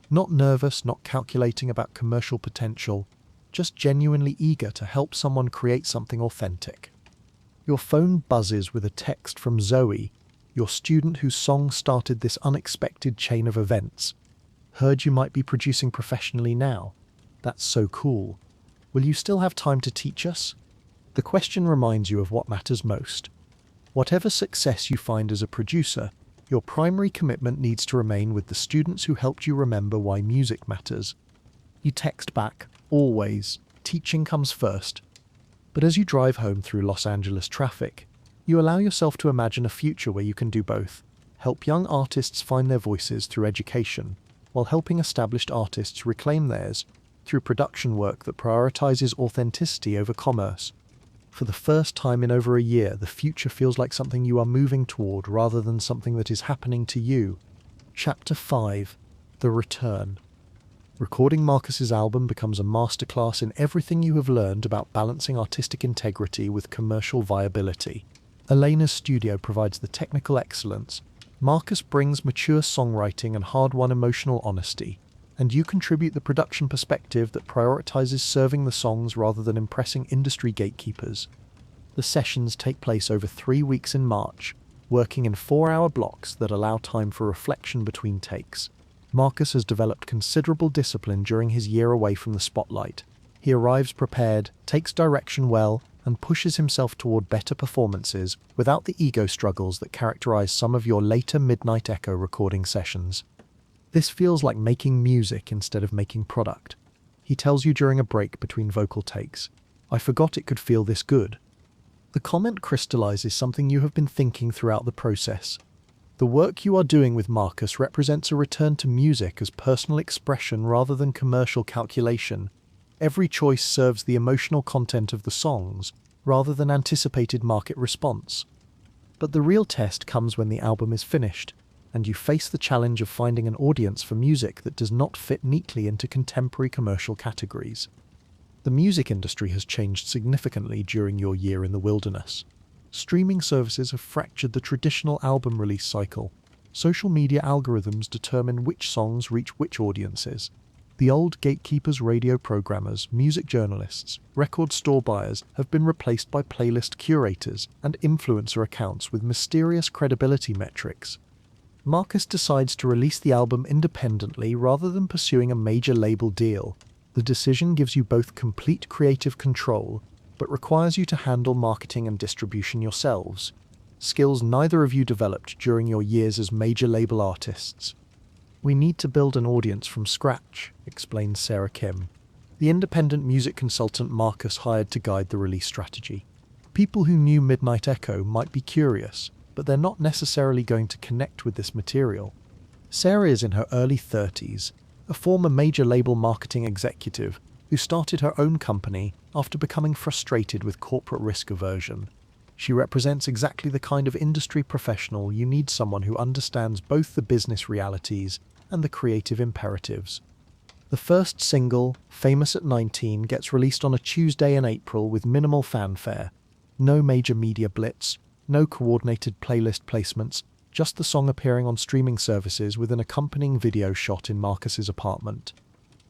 Not nervous, not calculating about commercial potential, just genuinely eager to help someone create something authentic. Your phone buzzes with a text from Zoe, your student whose song started this unexpected chain of events. "Heard you might be producing professionally now. That's so cool. Will you still have time to teach us?" The question reminds you of what matters most. Whatever success you find as a producer, your primary commitment needs to remain with the students who helped you remember why music matters. You text back, "Always, teaching comes first." But as you drive home through Los Angeles traffic, you allow yourself to imagine a future where you can do both. Help young artists find their voices through education, while helping established artists reclaim theirs through production work that prioritizes authenticity over commerce. For the first time in over a year, the future feels like something you are moving toward rather than something that is happening to you. Chapter 5: The Return. Recording Marcus's album becomes a masterclass in everything you have learned about balancing artistic integrity with commercial viability. Elena's studio provides the technical excellence, Marcus brings mature songwriting and hard-won emotional honesty, and you contribute the production perspective that prioritizes serving the songs rather than impressing industry gatekeepers. The sessions take place over 3 weeks in March, working in 4-hour blocks that allow time for reflection between takes. Marcus has developed considerable discipline during his year away from the spotlight. He arrives prepared, takes direction well, and pushes himself toward better performances without the ego struggles that characterize some of your later Midnight Echo recording sessions. This feels like making music instead of making product. He tells you during a break between vocal takes, "I forgot it could feel this good." The comment crystallizes something you have been thinking throughout the process. The work you are doing with Marcus represents a return to music as personal expression rather than commercial calculation. Every choice serves the emotional content of the songs, rather than anticipated market response. But the real test comes when the album is finished. and you face the challenge of finding an audience for music that does not fit neatly into contemporary commercial categories. The music industry has changed significantly during your year in the wilderness. Streaming services have fractured the traditional album release cycle. Social media algorithms determine which songs reach which audiences. The old gatekeepers, radio programmers, music journalists, record store buyers have been replaced by playlist curators and influencer accounts with mysterious credibility metrics. Marcus decides to release the album independently rather than pursuing a major label deal. The decision gives you both complete creative control, but requires you to handle marketing and distribution yourselves, skills neither of you developed during your years as major label artists. "We need to build an audience from scratch," explains Sarah Kim, the independent music consultant Marcus hired to guide the release strategy. People who knew Midnight Echo might be curious, but they're not necessarily going to connect with this material. Sarah is in her early 30s, a former major label marketing executive who started her own company after becoming frustrated with corporate risk aversion. She represents exactly the kind of industry professional you need, someone who understands both the business realities and the creative imperatives. The first single, Famous at 19, gets released on a Tuesday in April with minimal fanfare. No major media blitz, no coordinated playlist placements, just the song appearing on streaming services with an accompanying video shot in Marcus's apartment.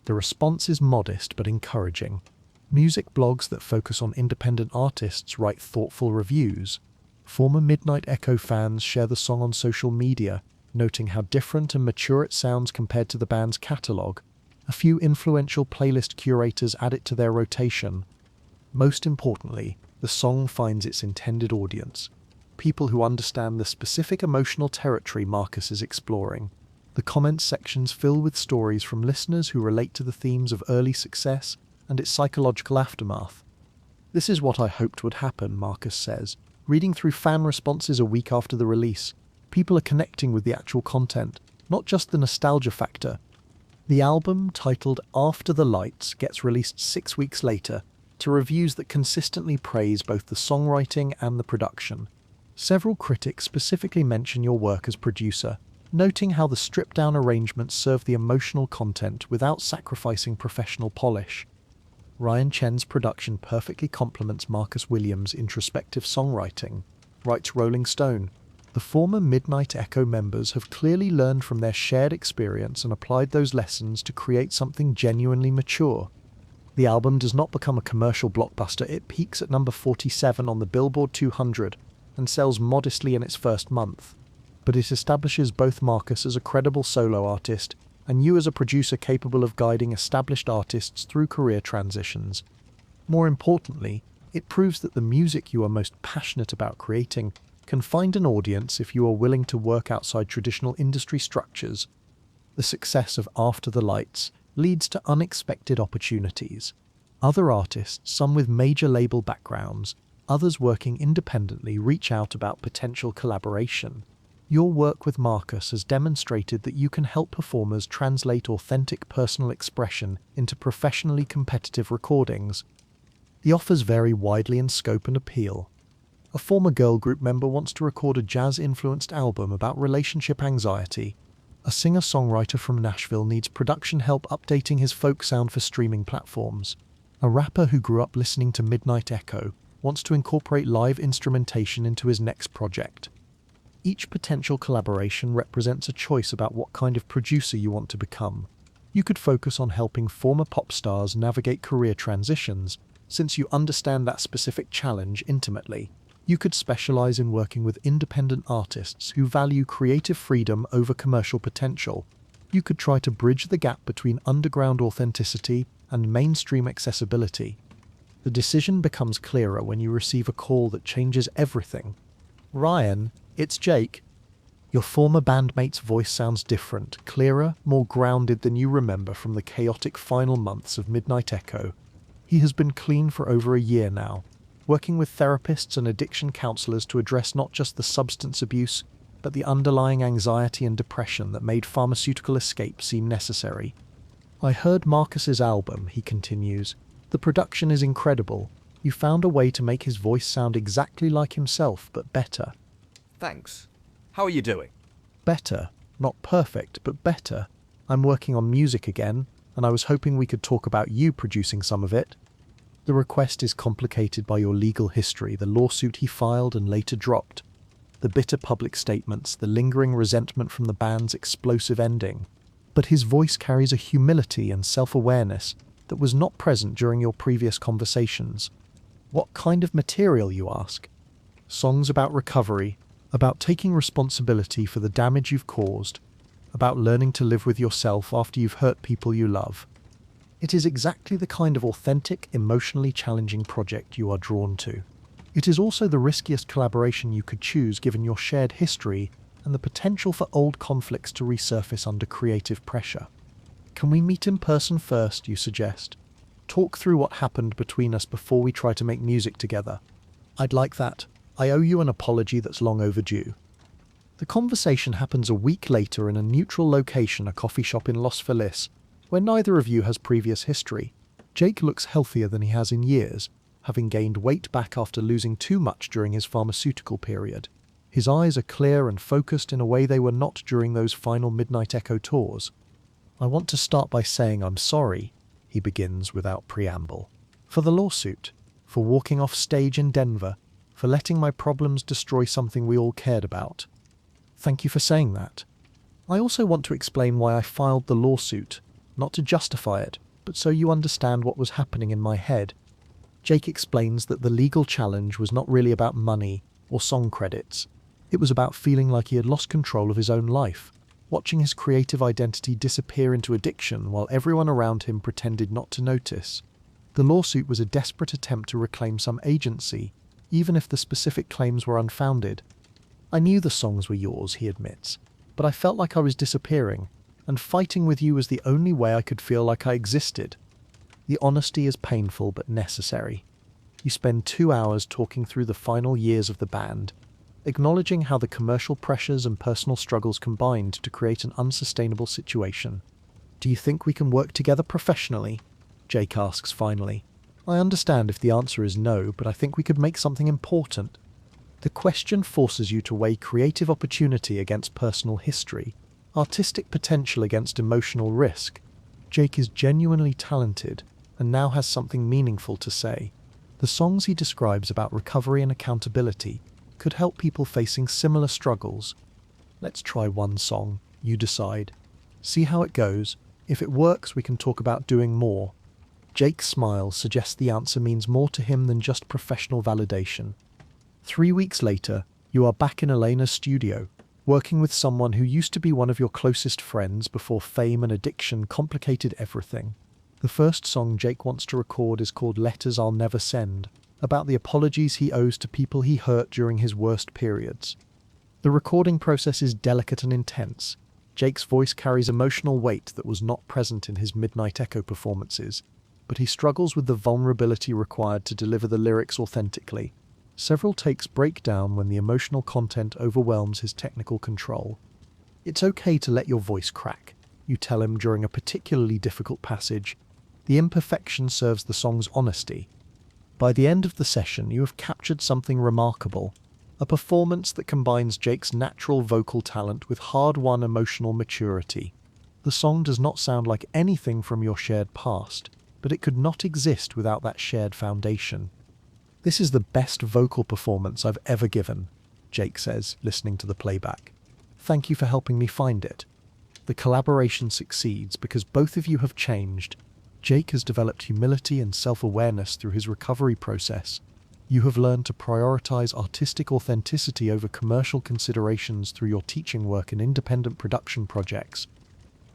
The response is modest but encouraging. Music blogs that focus on independent artists write thoughtful reviews. Former Midnight Echo fans share the song on social media, noting how different and mature it sounds compared to the band's catalogue. A few influential playlist curators add it to their rotation. Most importantly, the song finds its intended audience, people who understand the specific emotional territory Marcus is exploring. The comments sections fill with stories from listeners who relate to the themes of early success and its psychological aftermath. "This is what I hoped would happen," Marcus says. "Reading through fan responses a week after the release, people are connecting with the actual content, not just the nostalgia factor." The album, titled After the Lights, gets released 6 weeks later to reviews that consistently praise both the songwriting and the production. Several critics specifically mention your work as producer, noting how the stripped-down arrangements serve the emotional content without sacrificing professional polish. Ryan Chen's production perfectly complements Marcus Williams' introspective songwriting, writes Rolling Stone. The former Midnight Echo members have clearly learned from their shared experience and applied those lessons to create something genuinely mature. The album does not become a commercial blockbuster. It peaks at number 47 on the Billboard 200 and sells modestly in its first month. But it establishes both Marcus as a credible solo artist and you as a producer capable of guiding established artists through career transitions. More importantly, it proves that the music you are most passionate about creating can find an audience if you are willing to work outside traditional industry structures. The success of After the Lights leads to unexpected opportunities. Other artists, some with major label backgrounds, others working independently, reach out about potential collaboration. Your work with Marcus has demonstrated that you can help performers translate authentic personal expression into professionally competitive recordings. The offers vary widely in scope and appeal. A former girl group member wants to record a jazz-influenced album about relationship anxiety. A singer-songwriter from Nashville needs production help updating his folk sound for streaming platforms. A rapper who grew up listening to Midnight Echo wants to incorporate live instrumentation into his next project. Each potential collaboration represents a choice about what kind of producer you want to become. You could focus on helping former pop stars navigate career transitions, since you understand that specific challenge intimately. You could specialize in working with independent artists who value creative freedom over commercial potential. You could try to bridge the gap between underground authenticity and mainstream accessibility. The decision becomes clearer when you receive a call that changes everything. "Ryan, it's Jake." Your former bandmate's voice sounds different, clearer, more grounded than you remember from the chaotic final months of Midnight Echo. He has been clean for over a year now, working with therapists and addiction counselors to address not just the substance abuse, but the underlying anxiety and depression that made pharmaceutical escape seem necessary. "I heard Marcus's album," he continues. "The production is incredible. You found a way to make his voice sound exactly like himself, but better." Thanks. How are you doing? better. Not perfect, but better. I'm working on music again, and I was hoping we could talk about you producing some of it. The request is complicated by your legal history, the lawsuit he filed and later dropped, the bitter public statements, the lingering resentment from the band's explosive ending. But his voice carries a humility and self-awareness that was not present during your previous conversations. What kind of material, you ask? Songs about recovery, about taking responsibility for the damage you've caused, about learning to live with yourself after you've hurt people you love. It is exactly the kind of authentic, emotionally challenging project you are drawn to. It is also the riskiest collaboration you could choose given your shared history and the potential for old conflicts to resurface under creative pressure. Can we meet in person first, you suggest? Talk through what happened between us before we try to make music together. I'd like that. I owe you an apology that's long overdue. The conversation happens a week later in a neutral location, a coffee shop in Los Feliz, where neither of you has previous history. Jake looks healthier than he has in years, having gained weight back after losing too much during his pharmaceutical period. His eyes are clear and focused in a way they were not during those final Midnight Echo tours. I want to start by saying I'm sorry, he begins without preamble, for the lawsuit, for walking off stage in Denver, for letting my problems destroy something we all cared about. Thank you for saying that. I also want to explain why I filed the lawsuit, not to justify it, but so you understand what was happening in my head. Jake explains that the legal challenge was not really about money or song credits. It was about feeling like he had lost control of his own life, watching his creative identity disappear into addiction while everyone around him pretended not to notice. The lawsuit was a desperate attempt to reclaim some agency, even if the specific claims were unfounded. I knew the songs were yours, he admits, but I felt like I was disappearing, and fighting with you was the only way I could feel like I existed. The honesty is painful but necessary. You spend 2 hours talking through the final years of the band, acknowledging how the commercial pressures and personal struggles combined to create an unsustainable situation. Do you think we can work together professionally? Jake asks finally. I understand if the answer is no, but I think we could make something important. The question forces you to weigh creative opportunity against personal history, artistic potential against emotional risk. Jake is genuinely talented and now has something meaningful to say. The songs he describes about recovery and accountability could help people facing similar struggles. Let's try one song, you decide. See how it goes. If it works, we can talk about doing more. Jake's smile suggests the answer means more to him than just professional validation. 3 weeks later, you are back in Elena's studio, working with someone who used to be one of your closest friends before fame and addiction complicated everything. The first song Jake wants to record is called Letters I'll Never Send, about the apologies he owes to people he hurt during his worst periods. The recording process is delicate and intense. Jake's voice carries emotional weight that was not present in his Midnight Echo performances, but he struggles with the vulnerability required to deliver the lyrics authentically. Several takes break down when the emotional content overwhelms his technical control. It's okay to let your voice crack, you tell him during a particularly difficult passage. The imperfection serves the song's honesty. By the end of the session, you have captured something remarkable, a performance that combines Jake's natural vocal talent with hard-won emotional maturity. The song does not sound like anything from your shared past, but it could not exist without that shared foundation. This is the best vocal performance I've ever given, Jake says, listening to the playback. Thank you for helping me find it. The collaboration succeeds because both of you have changed. Jake has developed humility and self-awareness through his recovery process. You have learned to prioritize artistic authenticity over commercial considerations through your teaching work and independent production projects.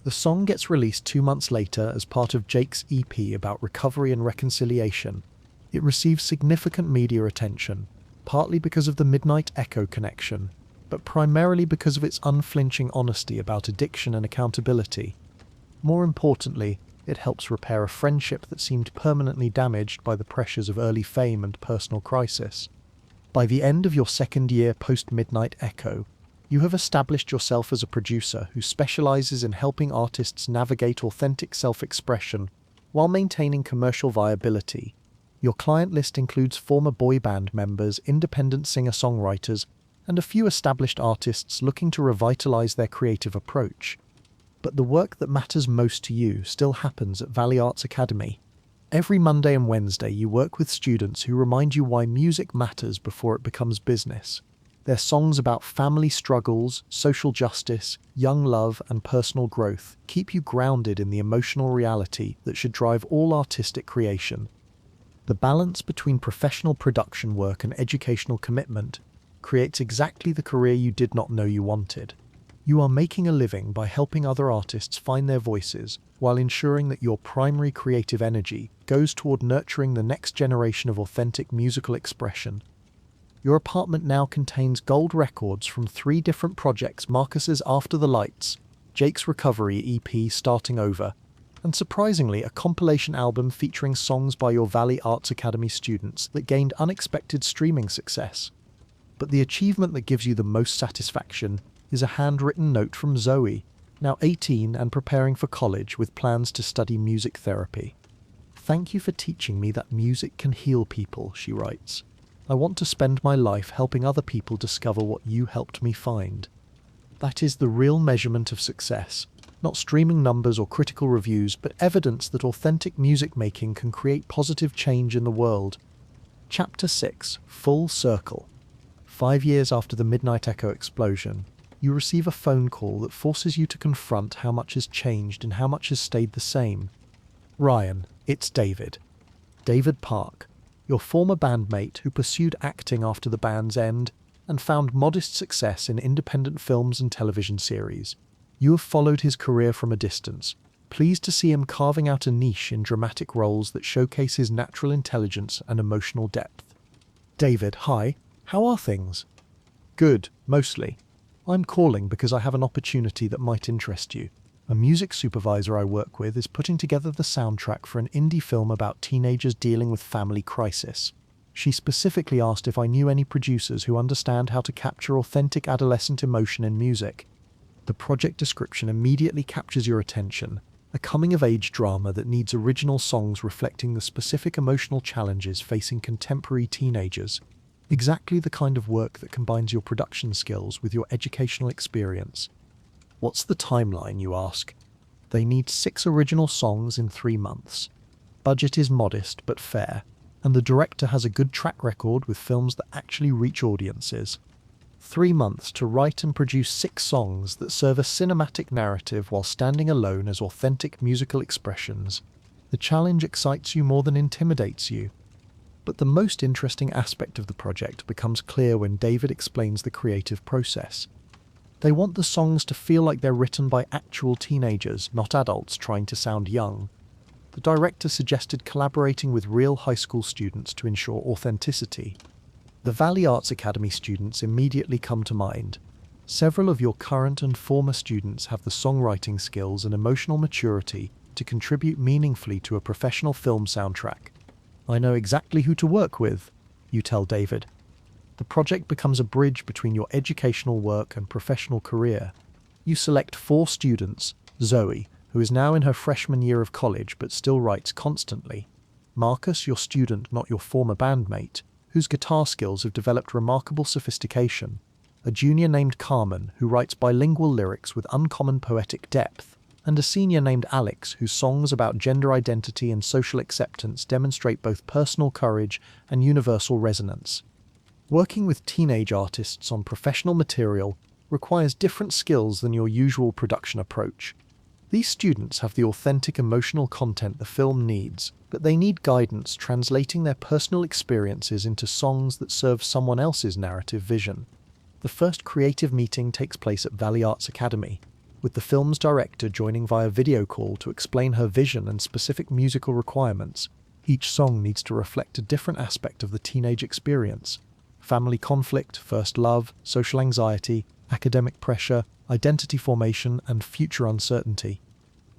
The song gets released 2 months later as part of Jake's EP about recovery and reconciliation. It receives significant media attention, partly because of the Midnight Echo connection, but primarily because of its unflinching honesty about addiction and accountability. More importantly, it helps repair a friendship that seemed permanently damaged by the pressures of early fame and personal crisis. By the end of your second year post-Midnight Echo, you have established yourself as a producer who specializes in helping artists navigate authentic self-expression while maintaining commercial viability. Your client list includes former boy band members, independent singer-songwriters, and a few established artists looking to revitalize their creative approach. But the work that matters most to you still happens at Valley Arts Academy. Every Monday and Wednesday you work with students who remind you why music matters before it becomes business. Their songs about family struggles, social justice, young love, and personal growth keep you grounded in the emotional reality that should drive all artistic creation. The balance between professional production work and educational commitment creates exactly the career you did not know you wanted. You are making a living by helping other artists find their voices, while ensuring that your primary creative energy goes toward nurturing the next generation of authentic musical expression. Your apartment now contains gold records from 3 different projects: Marcus's After the Lights, Jake's Recovery EP Starting Over, and surprisingly a compilation album featuring songs by your Valley Arts Academy students that gained unexpected streaming success. But the achievement that gives you the most satisfaction is a handwritten note from Zoe, now 18 and preparing for college with plans to study music therapy. "Thank you for teaching me that music can heal people," she writes. "I want to spend my life helping other people discover what you helped me find." That is the real measurement of success, not streaming numbers or critical reviews, but evidence that authentic music making can create positive change in the world. Chapter 6: Full Circle. 5 years after the Midnight Echo explosion, you receive a phone call that forces you to confront how much has changed and how much has stayed the same. Ryan, it's David. David Park, your former bandmate who pursued acting after the band's end and found modest success in independent films and television series. You have followed his career from a distance, pleased to see him carving out a niche in dramatic roles that showcase his natural intelligence and emotional depth. David, hi, how are things? Good, mostly. I'm calling because I have an opportunity that might interest you. A music supervisor I work with is putting together the soundtrack for an indie film about teenagers dealing with family crisis. She specifically asked if I knew any producers who understand how to capture authentic adolescent emotion in music. The project description immediately captures your attention, a coming-of-age drama that needs original songs reflecting the specific emotional challenges facing contemporary teenagers. Exactly the kind of work that combines your production skills with your educational experience. What's the timeline, you ask? They need 6 original songs in 3 months. Budget is modest but fair, and the director has a good track record with films that actually reach audiences. 3 months to write and produce 6 songs that serve a cinematic narrative while standing alone as authentic musical expressions. The challenge excites you more than intimidates you. But the most interesting aspect of the project becomes clear when David explains the creative process. They want the songs to feel like they're written by actual teenagers, not adults trying to sound young. The director suggested collaborating with real high school students to ensure authenticity. The Valley Arts Academy students immediately come to mind. Several of your current and former students have the songwriting skills and emotional maturity to contribute meaningfully to a professional film soundtrack. "I know exactly who to work with," you tell David. The project becomes a bridge between your educational work and professional career. You select 4 students: Zoe, who is now in her freshman year of college but still writes constantly; Marcus, your student, not your former bandmate, whose guitar skills have developed remarkable sophistication; a junior named Carmen, who writes bilingual lyrics with uncommon poetic depth; and a senior named Alex, whose songs about gender identity and social acceptance demonstrate both personal courage and universal resonance. Working with teenage artists on professional material requires different skills than your usual production approach. These students have the authentic emotional content the film needs, but they need guidance translating their personal experiences into songs that serve someone else's narrative vision. The first creative meeting takes place at Valley Arts Academy, with the film's director joining via video call to explain her vision and specific musical requirements. Each song needs to reflect a different aspect of the teenage experience: family conflict, first love, social anxiety, academic pressure, identity formation, and future uncertainty.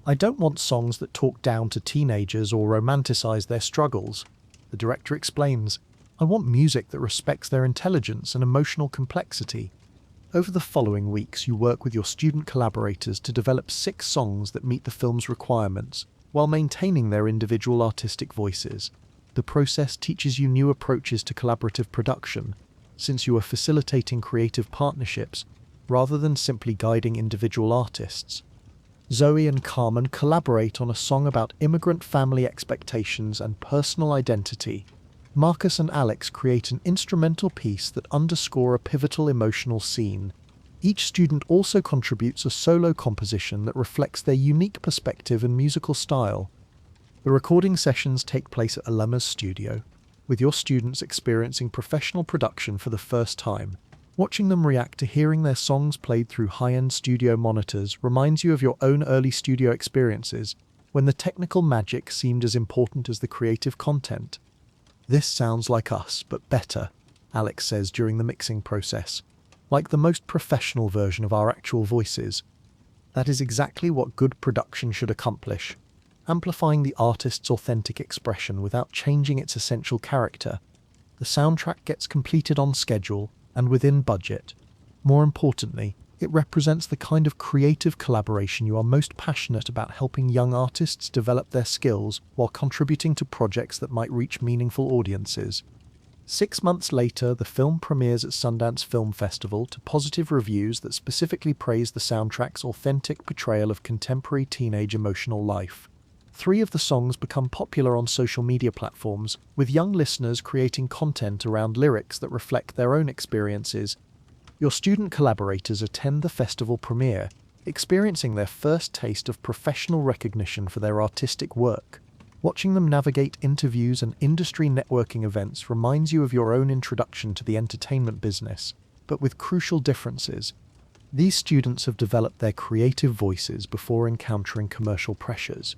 "I don't want songs that talk down to teenagers or romanticize their struggles," the director explains. "I want music that respects their intelligence and emotional complexity." Over the following weeks, you work with your student collaborators to develop 6 songs that meet the film's requirements, while maintaining their individual artistic voices. The process teaches you new approaches to collaborative production, since you are facilitating creative partnerships rather than simply guiding individual artists. Zoe and Carmen collaborate on a song about immigrant family expectations and personal identity. Marcus and Alex create an instrumental piece that underscore a pivotal emotional scene. Each student also contributes a solo composition that reflects their unique perspective and musical style. The recording sessions take place at Alema's studio, with your students experiencing professional production for the first time. Watching them react to hearing their songs played through high-end studio monitors reminds you of your own early studio experiences, when the technical magic seemed as important as the creative content. "This sounds like us, but better," Alex says during the mixing process. "Like the most professional version of our actual voices." That is exactly what good production should accomplish, amplifying the artist's authentic expression without changing its essential character. The soundtrack gets completed on schedule and within budget. More importantly, it represents the kind of creative collaboration you are most passionate about, helping young artists develop their skills while contributing to projects that might reach meaningful audiences. 6 months later, the film premieres at Sundance Film Festival to positive reviews that specifically praise the soundtrack's authentic portrayal of contemporary teenage emotional life. 3 of the songs become popular on social media platforms, with young listeners creating content around lyrics that reflect their own experiences. Your student collaborators attend the festival premiere, experiencing their first taste of professional recognition for their artistic work. Watching them navigate interviews and industry networking events reminds you of your own introduction to the entertainment business, but with crucial differences. These students have developed their creative voices before encountering commercial pressures.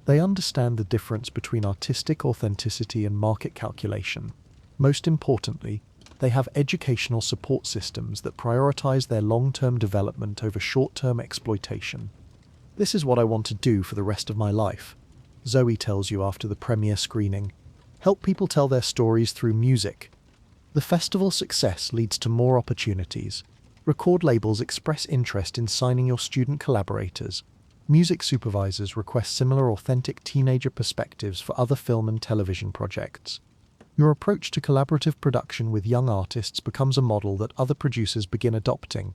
They understand the difference between artistic authenticity and market calculation. Most importantly, they have educational support systems that prioritize their long-term development over short-term exploitation. "This is what I want to do for the rest of my life," Zoe tells you after the premiere screening. "Help people tell their stories through music." The festival's success leads to more opportunities. Record labels express interest in signing your student collaborators. Music supervisors request similar authentic teenager perspectives for other film and television projects. Your approach to collaborative production with young artists becomes a model that other producers begin adopting.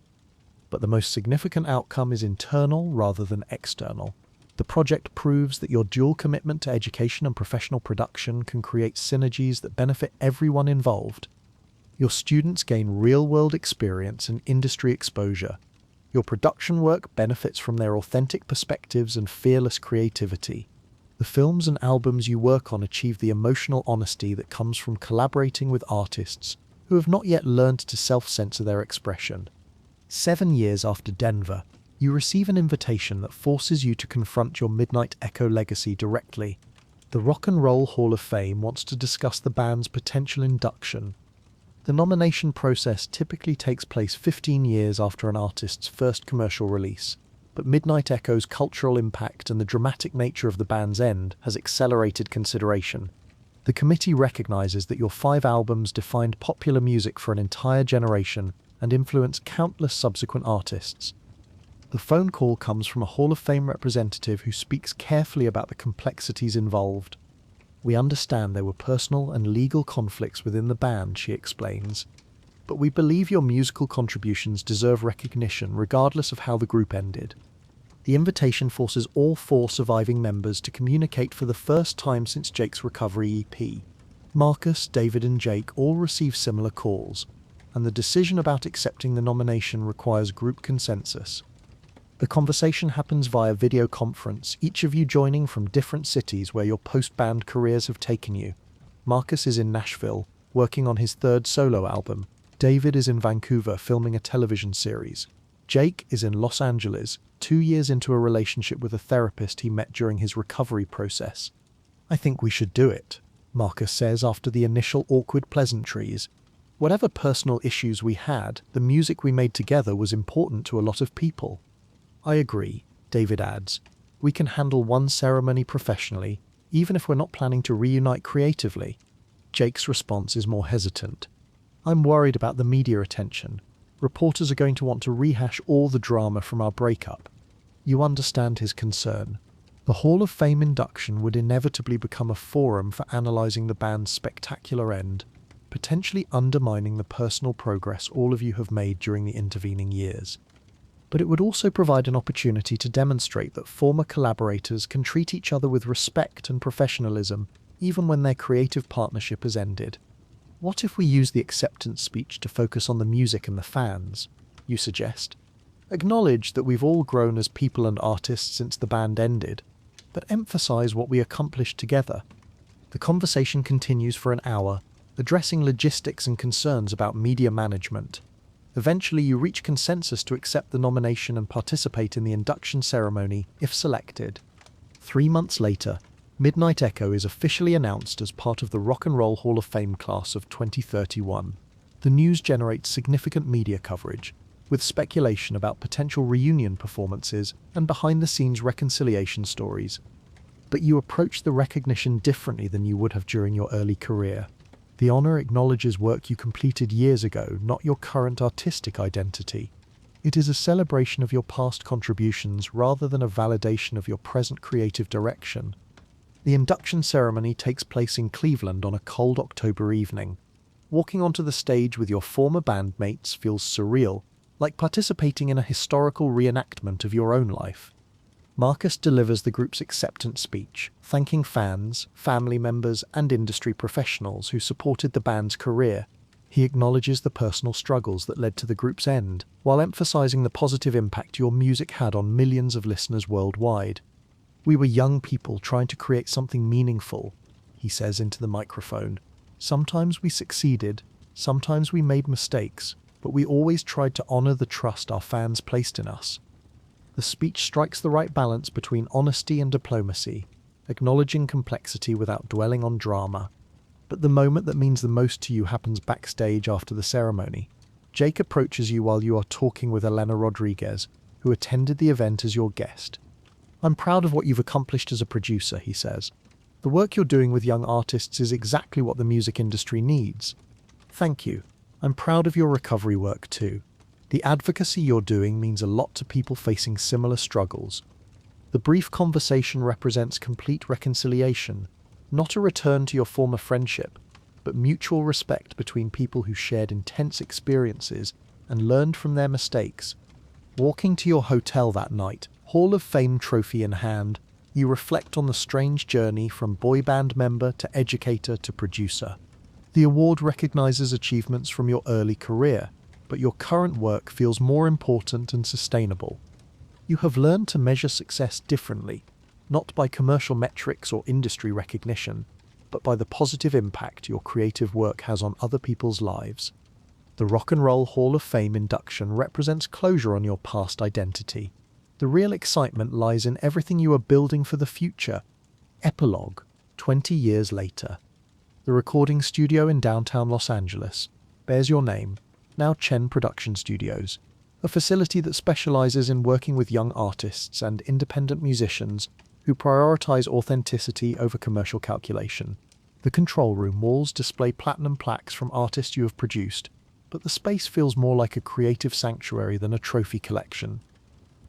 But the most significant outcome is internal rather than external. The project proves that your dual commitment to education and professional production can create synergies that benefit everyone involved. Your students gain real-world experience and industry exposure. Your production work benefits from their authentic perspectives and fearless creativity. The films and albums you work on achieve the emotional honesty that comes from collaborating with artists who have not yet learned to self-censor their expression. 7 years after Denver, you receive an invitation that forces you to confront your Midnight Echo legacy directly. The Rock and Roll Hall of Fame wants to discuss the band's potential induction. The nomination process typically takes place 15 years after an artist's first commercial release, but Midnight Echo's cultural impact and the dramatic nature of the band's end has accelerated consideration. The committee recognizes that your 5 albums defined popular music for an entire generation and influenced countless subsequent artists. The phone call comes from a Hall of Fame representative who speaks carefully about the complexities involved. "We understand there were personal and legal conflicts within the band," she explains, "but we believe your musical contributions deserve recognition regardless of how the group ended." The invitation forces all 4 surviving members to communicate for the first time since Jake's Recovery EP. Marcus, David and Jake all receive similar calls, and the decision about accepting the nomination requires group consensus. The conversation happens via video conference, each of you joining from different cities where your post-band careers have taken you. Marcus is in Nashville, working on his 3rd solo album. David is in Vancouver, filming a television series. Jake is in Los Angeles, 2 years into a relationship with a therapist he met during his recovery process. "I think we should do it," Marcus says after the initial awkward pleasantries. "Whatever personal issues we had, the music we made together was important to a lot of people." "I agree," David adds. "We can handle one ceremony professionally, even if we're not planning to reunite creatively." Jake's response is more hesitant. "I'm worried about the media attention. Reporters are going to want to rehash all the drama from our breakup." You understand his concern. The Hall of Fame induction would inevitably become a forum for analysing the band's spectacular end. potentially undermining the personal progress all of you have made during the intervening years. But it would also provide an opportunity to demonstrate that former collaborators can treat each other with respect and professionalism, even when their creative partnership has ended. What if we use the acceptance speech to focus on the music and the fans, you suggest? Acknowledge that we've all grown as people and artists since the band ended, but emphasize what we accomplished together. The conversation continues for an hour, addressing logistics and concerns about media management. Eventually, you reach consensus to accept the nomination and participate in the induction ceremony if selected. 3 months later, Midnight Echo is officially announced as part of the Rock and Roll Hall of Fame class of 2031. The news generates significant media coverage, with speculation about potential reunion performances and behind-the-scenes reconciliation stories. But you approach the recognition differently than you would have during your early career. The honor acknowledges work you completed years ago, not your current artistic identity. It is a celebration of your past contributions rather than a validation of your present creative direction. The induction ceremony takes place in Cleveland on a cold October evening. Walking onto the stage with your former bandmates feels surreal, like participating in a historical reenactment of your own life. Marcus delivers the group's acceptance speech, thanking fans, family members, and industry professionals who supported the band's career. He acknowledges the personal struggles that led to the group's end, while emphasizing the positive impact your music had on millions of listeners worldwide. "We were young people trying to create something meaningful," he says into the microphone. "Sometimes we succeeded, sometimes we made mistakes, but we always tried to honor the trust our fans placed in us." The speech strikes the right balance between honesty and diplomacy, acknowledging complexity without dwelling on drama. But the moment that means the most to you happens backstage after the ceremony. Jake approaches you while you are talking with Elena Rodriguez, who attended the event as your guest. "I'm proud of what you've accomplished as a producer," he says. "The work you're doing with young artists is exactly what the music industry needs." "Thank you. I'm proud of your recovery work too. The advocacy you're doing means a lot to people facing similar struggles." The brief conversation represents complete reconciliation, not a return to your former friendship, but mutual respect between people who shared intense experiences and learned from their mistakes. Walking to your hotel that night, Hall of Fame trophy in hand, you reflect on the strange journey from boy band member to educator to producer. The award recognizes achievements from your early career, but your current work feels more important and sustainable. You have learned to measure success differently, not by commercial metrics or industry recognition, but by the positive impact your creative work has on other people's lives. The Rock and Roll Hall of Fame induction represents closure on your past identity. The real excitement lies in everything you are building for the future. Epilogue, 20 years later. The recording studio in downtown Los Angeles bears your name, now Chen Production Studios, a facility that specializes in working with young artists and independent musicians who prioritize authenticity over commercial calculation. The control room walls display platinum plaques from artists you have produced, but the space feels more like a creative sanctuary than a trophy collection.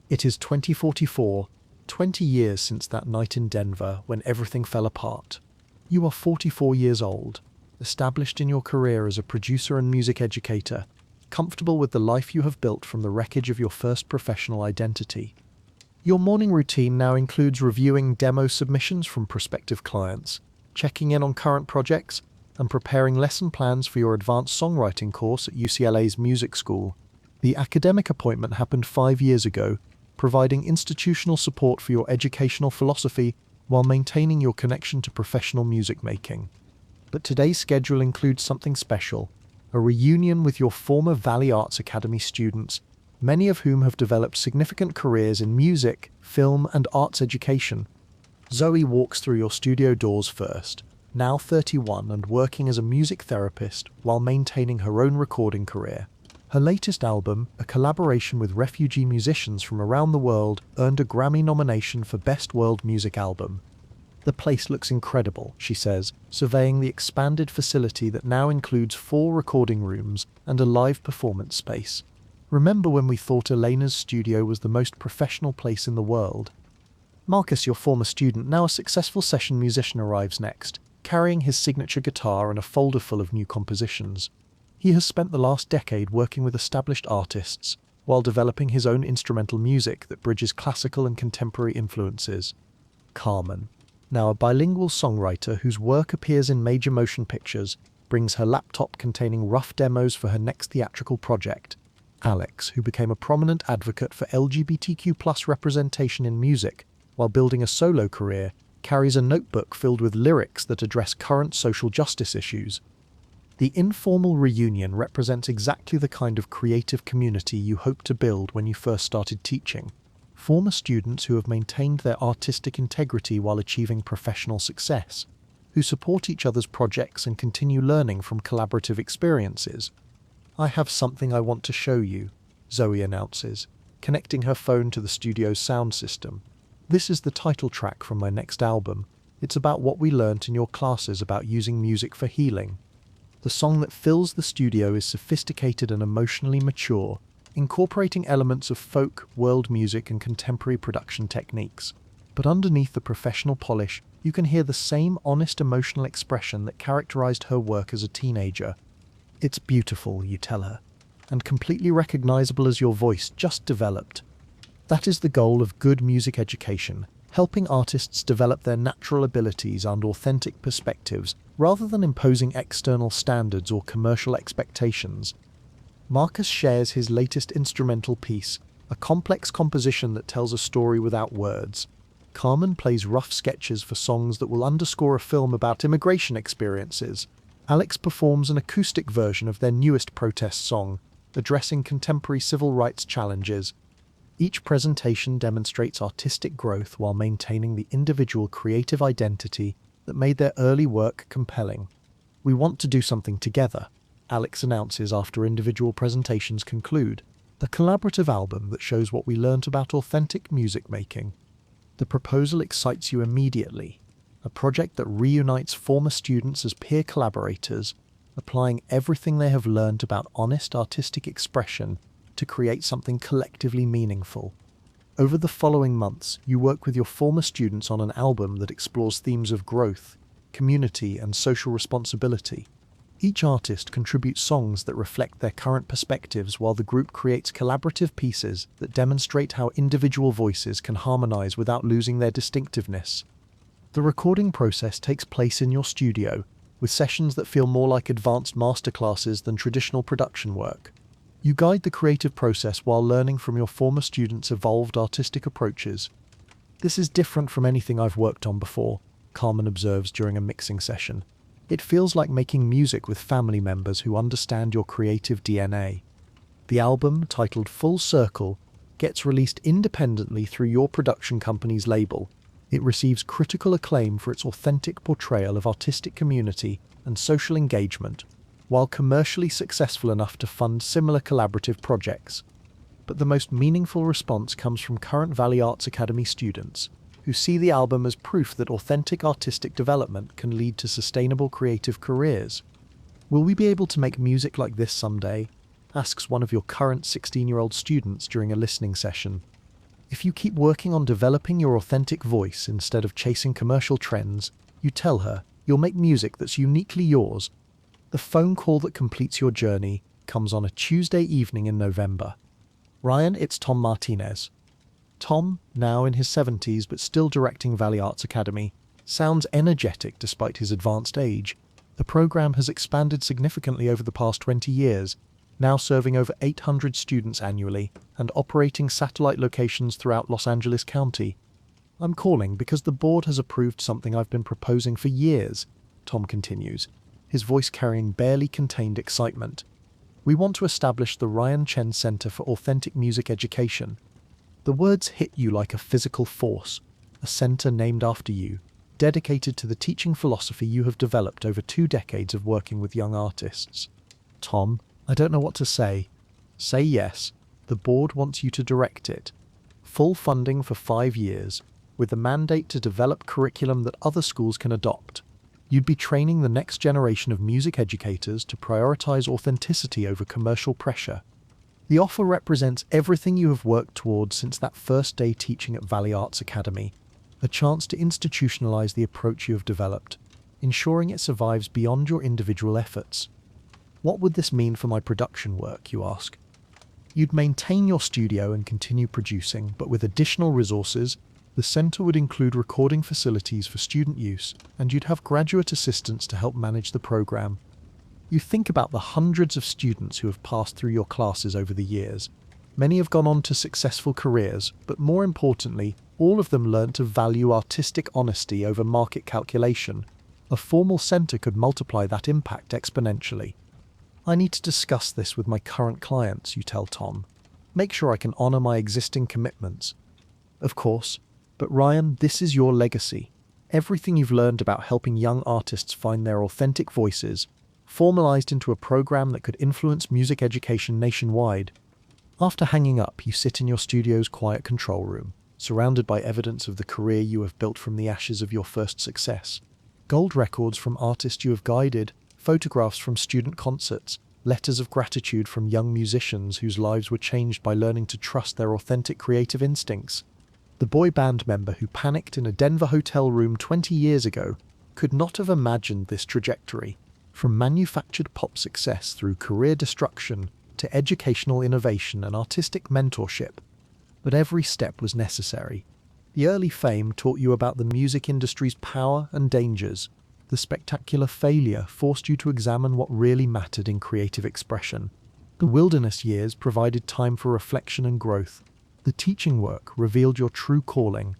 It is 2044, 20 years since that night in Denver when everything fell apart. You are 44 years old, established in your career as a producer and music educator, comfortable with the life you have built from the wreckage of your first professional identity. Your morning routine now includes reviewing demo submissions from prospective clients, checking in on current projects, and preparing lesson plans for your advanced songwriting course at UCLA's music school. The academic appointment happened 5 years ago, providing institutional support for your educational philosophy while maintaining your connection to professional music making. But today's schedule includes something special, a reunion with your former Valley Arts Academy students, many of whom have developed significant careers in music, film, and arts education. Zoe walks through your studio doors first, now 31 and working as a music therapist while maintaining her own recording career. Her latest album, a collaboration with refugee musicians from around the world, earned a Grammy nomination for Best World Music Album. "The place looks incredible," she says, surveying the expanded facility that now includes 4 recording rooms and a live performance space. "Remember when we thought Elena's studio was the most professional place in the world?" Marcus, your former student, now a successful session musician, arrives next. carrying his signature guitar and a folder full of new compositions. He has spent the last decade working with established artists, while developing his own instrumental music that bridges classical and contemporary influences. Carmen, now a bilingual songwriter whose work appears in major motion pictures, brings her laptop containing rough demos for her next theatrical project. Alex, who became a prominent advocate for LGBTQ+ representation in music while building a solo career, carries a notebook filled with lyrics that address current social justice issues. The informal reunion represents exactly the kind of creative community you hoped to build when you first started teaching. Former students who have maintained their artistic integrity while achieving professional success, who support each other's projects and continue learning from collaborative experiences. "I have something I want to show you," Zoe announces, connecting her phone to the studio's sound system. "This is the title track from my next album. It's about what we learnt in your classes about using music for healing." The song that fills the studio is sophisticated and emotionally mature, incorporating elements of folk, world music, and contemporary production techniques. But underneath the professional polish, you can hear the same honest emotional expression that characterized her work as a teenager. "It's beautiful," you tell her, "and completely recognizable as your voice just developed." That is the goal of good music education, helping artists develop their natural abilities and authentic perspectives rather than imposing external standards or commercial expectations. Marcus shares his latest instrumental piece, a complex composition that tells a story without words. Carmen plays rough sketches for songs that will underscore a film about immigration experiences. Alex performs an acoustic version of their newest protest song, addressing contemporary civil rights challenges. Each presentation demonstrates artistic growth while maintaining the individual creative identity that made their early work compelling. "We want to do something together," Alex announces after individual presentations conclude, "a collaborative album that shows what we learned about authentic music making." The proposal excites you immediately, a project that reunites former students as peer collaborators, applying everything they have learned about honest artistic expression to create something collectively meaningful. Over the following months, you work with your former students on an album that explores themes of growth, community, and social responsibility. Each artist contributes songs that reflect their current perspectives, while the group creates collaborative pieces that demonstrate how individual voices can harmonize without losing their distinctiveness. The recording process takes place in your studio, with sessions that feel more like advanced masterclasses than traditional production work. You guide the creative process while learning from your former students' evolved artistic approaches. "This is different from anything I've worked on before," Carmen observes during a mixing session. "It feels like making music with family members who understand your creative DNA." The album, titled Full Circle, gets released independently through your production company's label. It receives critical acclaim for its authentic portrayal of artistic community and social engagement, while commercially successful enough to fund similar collaborative projects. But the most meaningful response comes from current Valley Arts Academy students, who see the album as proof that authentic artistic development can lead to sustainable creative careers. "Will we be able to make music like this someday?" asks one of your current 16-year-old students during a listening session. If you keep working on developing your authentic voice instead of chasing commercial trends, you tell her, you'll make music that's uniquely yours. The phone call that completes your journey comes on a Tuesday evening in November. "Ryan, it's Tom Martinez." Tom, now in his 70s but still directing Valley Arts Academy, sounds energetic despite his advanced age. The program has expanded significantly over the past 20 years, now serving over 800 students annually and operating satellite locations throughout Los Angeles County. "I'm calling because the board has approved something I've been proposing for years," Tom continues, his voice carrying barely contained excitement. "We want to establish the Ryan Chen Center for Authentic Music Education." The words hit you like a physical force, a center named after you, dedicated to the teaching philosophy you have developed over 2 decades of working with young artists. "Tom, I don't know what to say." "Say yes. The board wants you to direct it. Full funding for 5 years, with the mandate to develop curriculum that other schools can adopt. You'd be training the next generation of music educators to prioritize authenticity over commercial pressure. The offer represents everything you have worked towards since that first day teaching at Valley Arts Academy, a chance to institutionalize the approach you have developed. ensuring it survives beyond your individual efforts. What would this mean for my production work, you ask? You'd maintain your studio and continue producing, but with additional resources, the centre would include recording facilities for student use, and you'd have graduate assistants to help manage the program. You think about the hundreds of students who have passed through your classes over the years. Many have gone on to successful careers, but more importantly, all of them learned to value artistic honesty over market calculation. A formal centre could multiply that impact exponentially. I need to discuss this with my current clients, you tell Tom. Make sure I can honour my existing commitments. Of course, but Ryan, this is your legacy. Everything you've learned about helping young artists find their authentic voices, formalised into a program that could influence music education nationwide. After hanging up, you sit in your studio's quiet control room, surrounded by evidence of the career you have built from the ashes of your first success. Gold records from artists you have guided, photographs from student concerts, letters of gratitude from young musicians whose lives were changed by learning to trust their authentic creative instincts. The boy band member who panicked in a Denver hotel room 20 years ago could not have imagined this trajectory, from manufactured pop success through career destruction to educational innovation and artistic mentorship. But every step was necessary. The early fame taught you about the music industry's power and dangers. The spectacular failure forced you to examine what really mattered in creative expression. The wilderness years provided time for reflection and growth. The teaching work revealed your true calling.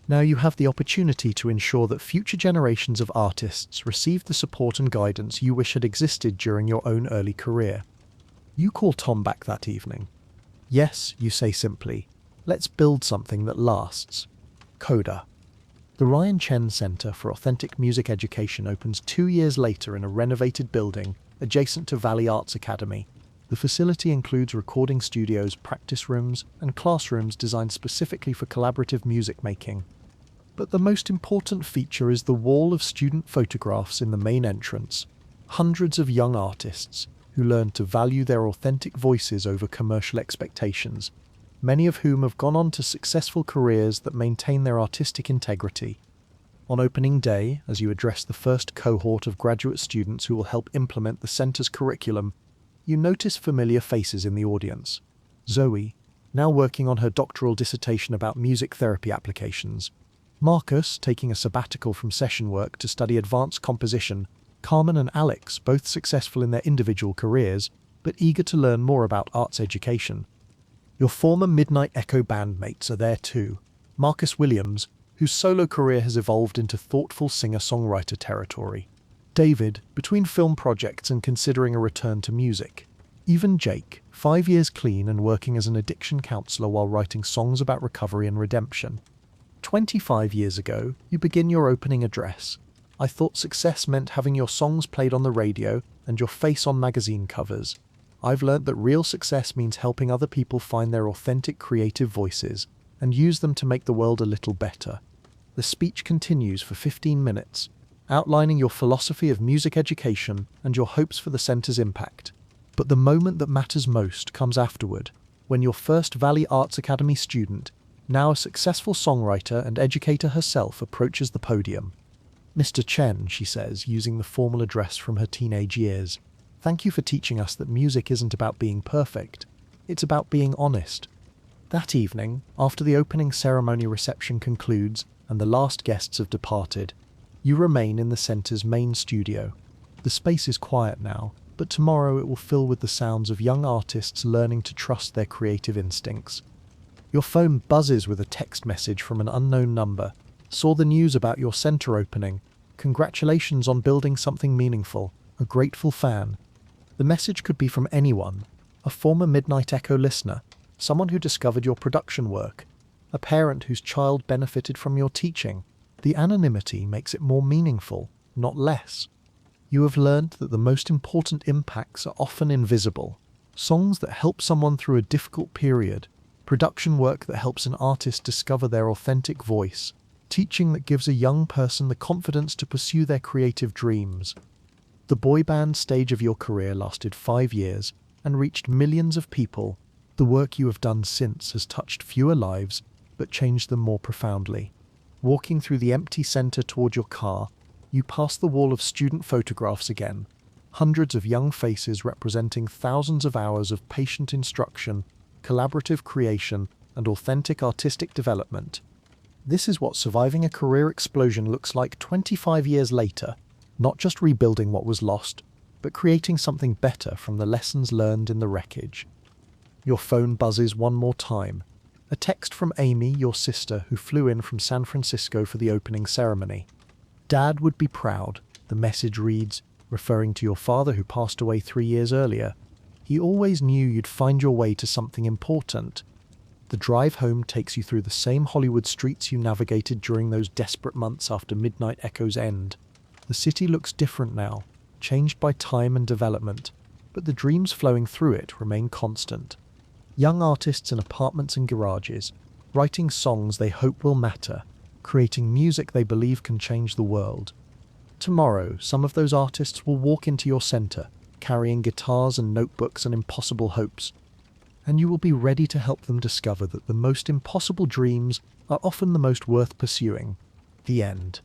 Now you have the opportunity to ensure that future generations of artists receive the support and guidance you wish had existed during your own early career. You call Tom back that evening. Yes, you say simply. Let's build something that lasts. Coda. The Ryan Chen Center for Authentic Music Education opens 2 years later in a renovated building adjacent to Valley Arts Academy. The facility includes recording studios, practice rooms, and classrooms designed specifically for collaborative music making. But the most important feature is the wall of student photographs in the main entrance. Hundreds of young artists who learned to value their authentic voices over commercial expectations, many of whom have gone on to successful careers that maintain their artistic integrity. On opening day, as you address the first cohort of graduate students who will help implement the center's curriculum, you notice familiar faces in the audience. Zoe, now working on her doctoral dissertation about music therapy applications. Marcus, taking a sabbatical from session work to study advanced composition. Carmen and Alex, both successful in their individual careers, but eager to learn more about arts education. Your former Midnight Echo bandmates are there too. Marcus Williams, whose solo career has evolved into thoughtful singer-songwriter territory. David, between film projects and considering a return to music. Even Jake, 5 years clean and working as an addiction counselor while writing songs about recovery and redemption. 25 years ago, you begin your opening address. I thought success meant having your songs played on the radio and your face on magazine covers. I've learnt that real success means helping other people find their authentic creative voices and use them to make the world a little better. The speech continues for 15 minutes, outlining your philosophy of music education and your hopes for the center's impact. But the moment that matters most comes afterward, when your first Valley Arts Academy student, now a successful songwriter and educator herself, approaches the podium. Mr. Chen, she says, using the formal address from her teenage years, thank you for teaching us that music isn't about being perfect. It's about being honest. That evening, after the opening ceremony reception concludes and the last guests have departed, you remain in the center's main studio. The space is quiet now, but tomorrow it will fill with the sounds of young artists learning to trust their creative instincts. Your phone buzzes with a text message from an unknown number. Saw the news about your center opening. Congratulations on building something meaningful. A grateful fan. The message could be from anyone. A former Midnight Echo listener. Someone who discovered your production work. A parent whose child benefited from your teaching. The anonymity makes it more meaningful, not less. You have learned that the most important impacts are often invisible. Songs that help someone through a difficult period. Production work that helps an artist discover their authentic voice. Teaching that gives a young person the confidence to pursue their creative dreams. The boy band stage of your career lasted 5 years and reached millions of people. The work you have done since has touched fewer lives, but changed them more profoundly. Walking through the empty center toward your car, You pass the wall of student photographs again, hundreds of young faces representing thousands of hours of patient instruction, collaborative creation, and authentic artistic development. This is what surviving a career explosion looks like 25 years later, not just rebuilding what was lost, but creating something better from the lessons learned in the wreckage. Your phone buzzes one more time. A text from Amy, your sister, who flew in from San Francisco for the opening ceremony. "Dad would be proud," the message reads, referring to your father who passed away 3 years earlier. "He always knew you'd find your way to something important." The drive home takes you through the same Hollywood streets you navigated during those desperate months after Midnight Echo's end. The city looks different now, changed by time and development, but the dreams flowing through it remain constant. Young artists in apartments and garages, writing songs they hope will matter, creating music they believe can change the world. Tomorrow, some of those artists will walk into your center, carrying guitars and notebooks and impossible hopes, and you will be ready to help them discover that the most impossible dreams are often the most worth pursuing. The end.